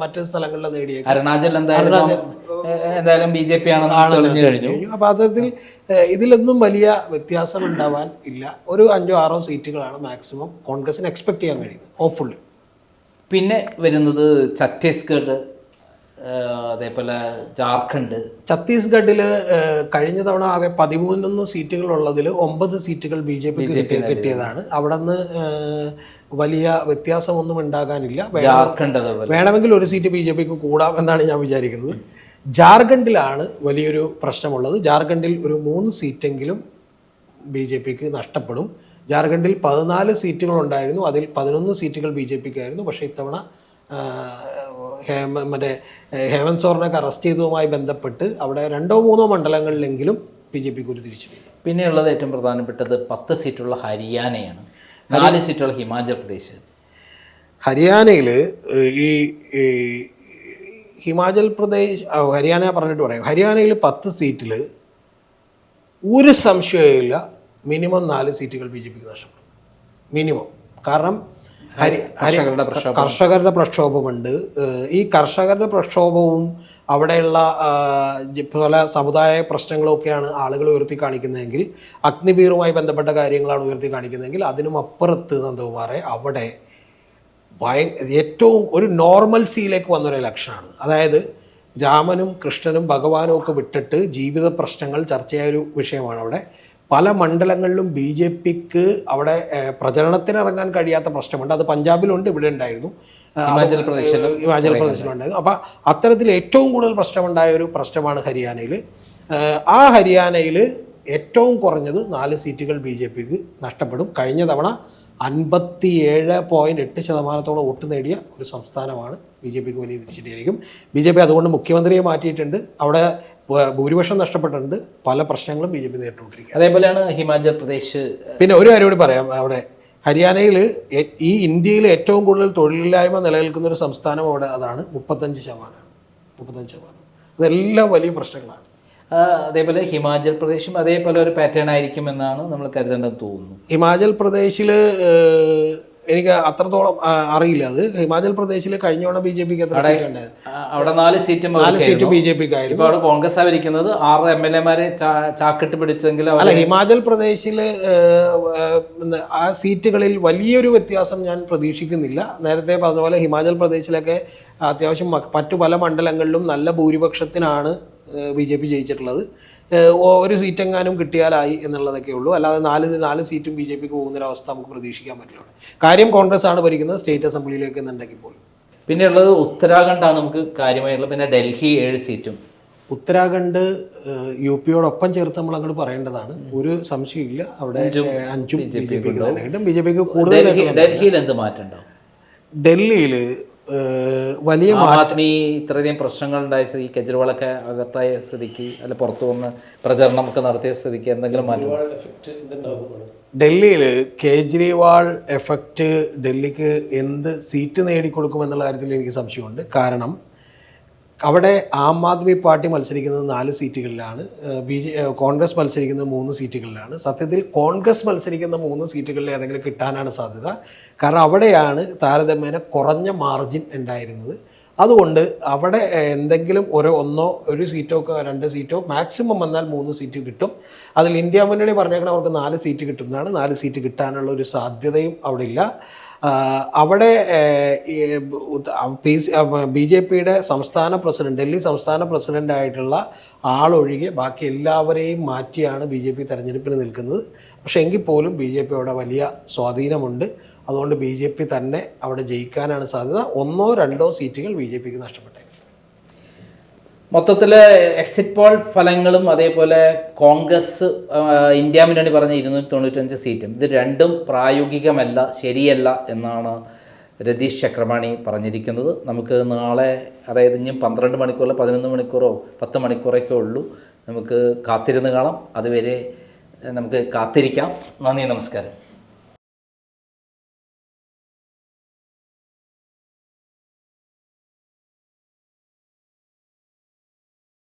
മറ്റ് സ്ഥലങ്ങളിൽ നേടിയേക്കാം. അരുണാചൽ എന്തായാലും BJP ആണെന്ന് കഴിഞ്ഞു. അപ്പൊ അതിൽ ഇതിലൊന്നും വലിയ വ്യത്യാസം ഉണ്ടാവാൻ ഇല്ല. ഒരു 5-6 സീറ്റുകളാണ് മാക്സിമം കോൺഗ്രസിന് എക്സ്പെക്ട് ചെയ്യാൻ കഴിയുന്നത്, ഹോപ്പ്ഫുള്ളി. പിന്നെ വരുന്നത് ഛത്തീസ്ഗഡ്, അതേപോലെ ജാർഖണ്ഡ്. ഛത്തീസ്ഗഡിൽ കഴിഞ്ഞ തവണ ആകെ 13 സീറ്റുകൾ ഉള്ളതിൽ 9 സീറ്റുകൾ BJP കിട്ടിയതാണ്. അവിടെ നിന്ന് വലിയ വ്യത്യാസമൊന്നും ഉണ്ടാകാനില്ല. വേണമെങ്കിൽ 1 സീറ്റ് BJPക്ക് കൂടാം എന്നാണ് ഞാൻ വിചാരിക്കുന്നത്. ജാർഖണ്ഡിലാണ് വലിയൊരു പ്രശ്നമുള്ളത്. ജാർഖണ്ഡിൽ ഒരു 3 സീറ്റെങ്കിലും BJPക്ക് നഷ്ടപ്പെടും. ജാർഖണ്ഡിൽ 14 സീറ്റുകൾ ഉണ്ടായിരുന്നു, അതിൽ 11 സീറ്റുകൾ BJPക്കായിരുന്നു. പക്ഷേ ഇത്തവണ ഹേമന്ത് സോറനൊക്കെ അറസ്റ്റ് ചെയ്തതുമായി ബന്ധപ്പെട്ട് അവിടെ 2-3 മണ്ഡലങ്ങളിലെങ്കിലും BJPക്ക് ഒരു തിരിച്ചുവരും. പിന്നെയുള്ളത് ഏറ്റവും പ്രധാനപ്പെട്ടത് 10 സീറ്റുള്ള ഹരിയാനയാണ്, 4 സീറ്റുള്ള ഹിമാചൽ പ്രദേശ്. ഹരിയാനയിൽ ഈ ഹിമാചൽ പ്രദേശ് ഹരിയാന പറഞ്ഞിട്ട് പറയാം. ഹരിയാനയിൽ 10 സീറ്റിൽ ഒരു സംശയമില്ല, മിനിമം 4 സീറ്റുകൾ BJPക്ക് നഷ്ടപ്പെടും, മിനിമം. കാരണം കർഷകരുടെ പ്രക്ഷോഭമുണ്ട്. ഈ കർഷകരുടെ പ്രക്ഷോഭവും അവിടെയുള്ള പല സമുദായ പ്രശ്നങ്ങളൊക്കെയാണ് ആളുകൾ ഉയർത്തി കാണിക്കുന്നതെങ്കിൽ, അഗ്നിവീറുമായി ബന്ധപ്പെട്ട കാര്യങ്ങളാണ് ഉയർത്തി കാണിക്കുന്നതെങ്കിൽ, അതിനും അപ്പുറത്ത് നന്ദകുമാറെ അവിടെ ഏറ്റവും ഒരു നോർമൽസിയിലേക്ക് വന്നൊരു ഇലക്ഷനാണ്. അതായത് രാമനും കൃഷ്ണനും ഭഗവാനും ഒക്കെ വിട്ടിട്ട് ജീവിത പ്രശ്നങ്ങൾ ചർച്ചയായ ഒരു വിഷയമാണ് അവിടെ. പല മണ്ഡലങ്ങളിലും BJPക്ക് അവിടെ പ്രചരണത്തിനിറങ്ങാൻ കഴിയാത്ത പ്രശ്നമുണ്ട്. അത് പഞ്ചാബിലുണ്ട്, ഇവിടെ ഉണ്ടായിരുന്നു, ഹിമാചൽ പ്രദേശിലുണ്ടായിരുന്നു. അപ്പം അത്തരത്തിൽ ഏറ്റവും കൂടുതൽ പ്രശ്നമുണ്ടായ ഒരു പ്രശ്നമാണ് ഹരിയാനയിൽ. ആ ഹരിയാനയിൽ ഏറ്റവും കുറഞ്ഞത് 4 സീറ്റുകൾ BJPക്ക് നഷ്ടപ്പെടും. കഴിഞ്ഞ തവണ 57.8% വോട്ട് നേടിയ ഒരു സംസ്ഥാനമാണ്. BJPക്ക് വലിയ തിരിച്ചടിയായിരിക്കും. BJP അതുകൊണ്ട് മുഖ്യമന്ത്രിയെ മാറ്റിയിട്ടുണ്ട്. അവിടെ ഭൂരിപക്ഷം നഷ്ടപ്പെട്ടിട്ടുണ്ട്. പല പ്രശ്നങ്ങളും BJP നേരിട്ടുകൊണ്ടിരിക്കുക. അതേപോലെയാണ് ഹിമാചൽ പ്രദേശ്. പിന്നെ ഒരു കാര്യം കൂടി പറയാം, അവിടെ ഹരിയാനയിൽ ഈ ഇന്ത്യയിൽ ഏറ്റവും കൂടുതൽ തൊഴിലില്ലായ്മ നിലനിൽക്കുന്ന ഒരു സംസ്ഥാനം അവിടെ അതാണ്. 35%. അതെല്ലാം വലിയ പ്രശ്നങ്ങളാണ്. അതേപോലെ ഹിമാചൽ പ്രദേശും അതേപോലെ ഒരു പാറ്റേൺ ആയിരിക്കും എന്നാണ് നമ്മൾ കരുതേണ്ടത് തോന്നുന്നു. ഹിമാചൽ പ്രദേശിൽ എനിക്ക് അത്രത്തോളം അറിയില്ല. അത് ഹിമാചൽ പ്രദേശിൽ കഴിഞ്ഞ തവണ BJPക്ക് എത്ര സീറ്റ് ഉണ്ടായത്? അവിടെ 4 സീറ്റ് BJPക്കായിരുന്നു. ഇപ്പോൾ അവിടെ കോൺഗ്രസ് ഭരിക്കുന്നത്. 6 MLA-മാരെ ചാക്കിട്ട് പിടിച്ചെങ്കിലും അല്ല, ഹിമാചൽ പ്രദേശിൽ ആ സീറ്റുകളിൽ വലിയൊരു വ്യത്യാസം ഞാൻ പ്രതീക്ഷിക്കുന്നില്ല. നേരത്തെ പറഞ്ഞ പോലെ ഹിമാചൽ പ്രദേശിലൊക്കെ അത്യാവശ്യം മറ്റു പല മണ്ഡലങ്ങളിലും നല്ല ഭൂരിപക്ഷത്തിനാണ് BJP ജയിച്ചിട്ടുള്ളത്. 1 സീറ്റെങ്ങാനും കിട്ടിയാലായി എന്നുള്ളതൊക്കെ ഉള്ളൂ. അല്ലാതെ 4 സീറ്റും BJPക്ക് പോകുന്നൊരവസ്ഥ നമുക്ക് പ്രതീക്ഷിക്കാൻ പറ്റില്ല. കാര്യം കോൺഗ്രസ് ആണ് ഭരിക്കുന്നത് സ്റ്റേറ്റ് അസംബ്ലിയിലേക്ക് എന്നുണ്ടെങ്കിൽ പോലും. പിന്നെ ഉള്ളത് ഉത്തരാഖണ്ഡാണ് നമുക്ക് കാര്യമായിട്ടുള്ളത്. പിന്നെ ഡൽഹി 7 സീറ്റും. ഉത്തരാഖണ്ഡ് UPയോടൊപ്പം ചേർത്ത് നമ്മൾ അങ്ങോട്ട് പറയേണ്ടതാണ്, ഒരു സംശയമില്ല. അവിടെ 5 BJPക്ക് തന്നെ കിട്ടും. BJPക്ക് കൂടുതൽ. ഡൽഹിയിൽ എന്ത് മാറ്റം ഉണ്ടാവും? ഡൽഹിയിൽ വലിയ ആദ്മി ഇത്രയധികം പ്രശ്നങ്ങൾ ഉണ്ടായ സ്ഥിതി, കെജ്രിവാളൊക്കെ അകത്തായ സ്ഥിതിക്ക് അല്ല പുറത്തു വന്ന് പ്രചരണം ഒക്കെ നടത്തിയ സ്ഥിതിക്ക് എന്തെങ്കിലും മാറ്റം? ഡൽഹിയിൽ കേജ്രിവാൾ എഫക്റ്റ് ഡൽഹിക്ക് എന്ത് സീറ്റ് നേടിക്കൊടുക്കുമെന്നുള്ള കാര്യത്തിൽ എനിക്ക് സംശയമുണ്ട്. കാരണം അവിടെ ആം ആദ്മി പാർട്ടി മത്സരിക്കുന്നത് 4 സീറ്റുകളിലാണ്, കോൺഗ്രസ് മത്സരിക്കുന്നത് 3 സീറ്റുകളിലാണ്. സത്യത്തിൽ കോൺഗ്രസ് മത്സരിക്കുന്ന 3 സീറ്റുകളിൽ ഏതെങ്കിലും കിട്ടാനാണ് സാധ്യത. കാരണം അവിടെയാണ് താരതമ്യേന കുറഞ്ഞ മാർജിൻ ഉണ്ടായിരുന്നത്. അതുകൊണ്ട് അവിടെ എന്തെങ്കിലും ഒരു സീറ്റോ 2 സീറ്റോ മാക്സിമം വന്നാൽ 3 സീറ്റ് കിട്ടും. അതിൽ ഇന്ത്യ മുന്നണി പറഞ്ഞേക്കണം അവർക്ക് 4 സീറ്റ് കിട്ടുന്നതാണ്. 4 സീറ്റ് കിട്ടാനുള്ള ഒരു സാധ്യതയും അവിടെ ഇല്ല. അവിടെ BJPയുടെ സംസ്ഥാന പ്രസിഡന്റ്, ഡൽഹി സംസ്ഥാന പ്രസിഡൻ്റായിട്ടുള്ള ആളൊഴികെ ബാക്കി എല്ലാവരെയും മാറ്റിയാണ് BJP തെരഞ്ഞെടുപ്പിന് നിൽക്കുന്നത്. പക്ഷേ എങ്കിൽ പോലും BJPയുടെ വലിയ സ്വാധീനമുണ്ട്. അതുകൊണ്ട് BJP തന്നെ അവിടെ ജയിക്കാനാണ് സാധ്യത. 1-2 സീറ്റുകൾ BJPക്ക് നഷ്ടപ്പെട്ടേക്കും. മൊത്തത്തിൽ എക്സിറ്റ് പോൾ ഫലങ്ങളും അതേപോലെ കോൺഗ്രസ് ഇന്ത്യ മുന്നണി പറഞ്ഞ 295 സീറ്റും ഇത് രണ്ടും പ്രായോഗികമല്ല, ശരിയല്ല എന്നാണ് രതീഷ് ചക്രപാണി പറഞ്ഞിരിക്കുന്നത്. നമുക്ക് നാളെ, അതായത് ഇനിയും 12 മണിക്കൂറോ 11 മണിക്കൂറോ 10 മണിക്കൂറൊക്കെ ഉള്ളൂ, നമുക്ക് കാത്തിരുന്ന് കാണാം. അതുവരെ നമുക്ക് കാത്തിരിക്കാം. നന്ദി, നമസ്കാരം.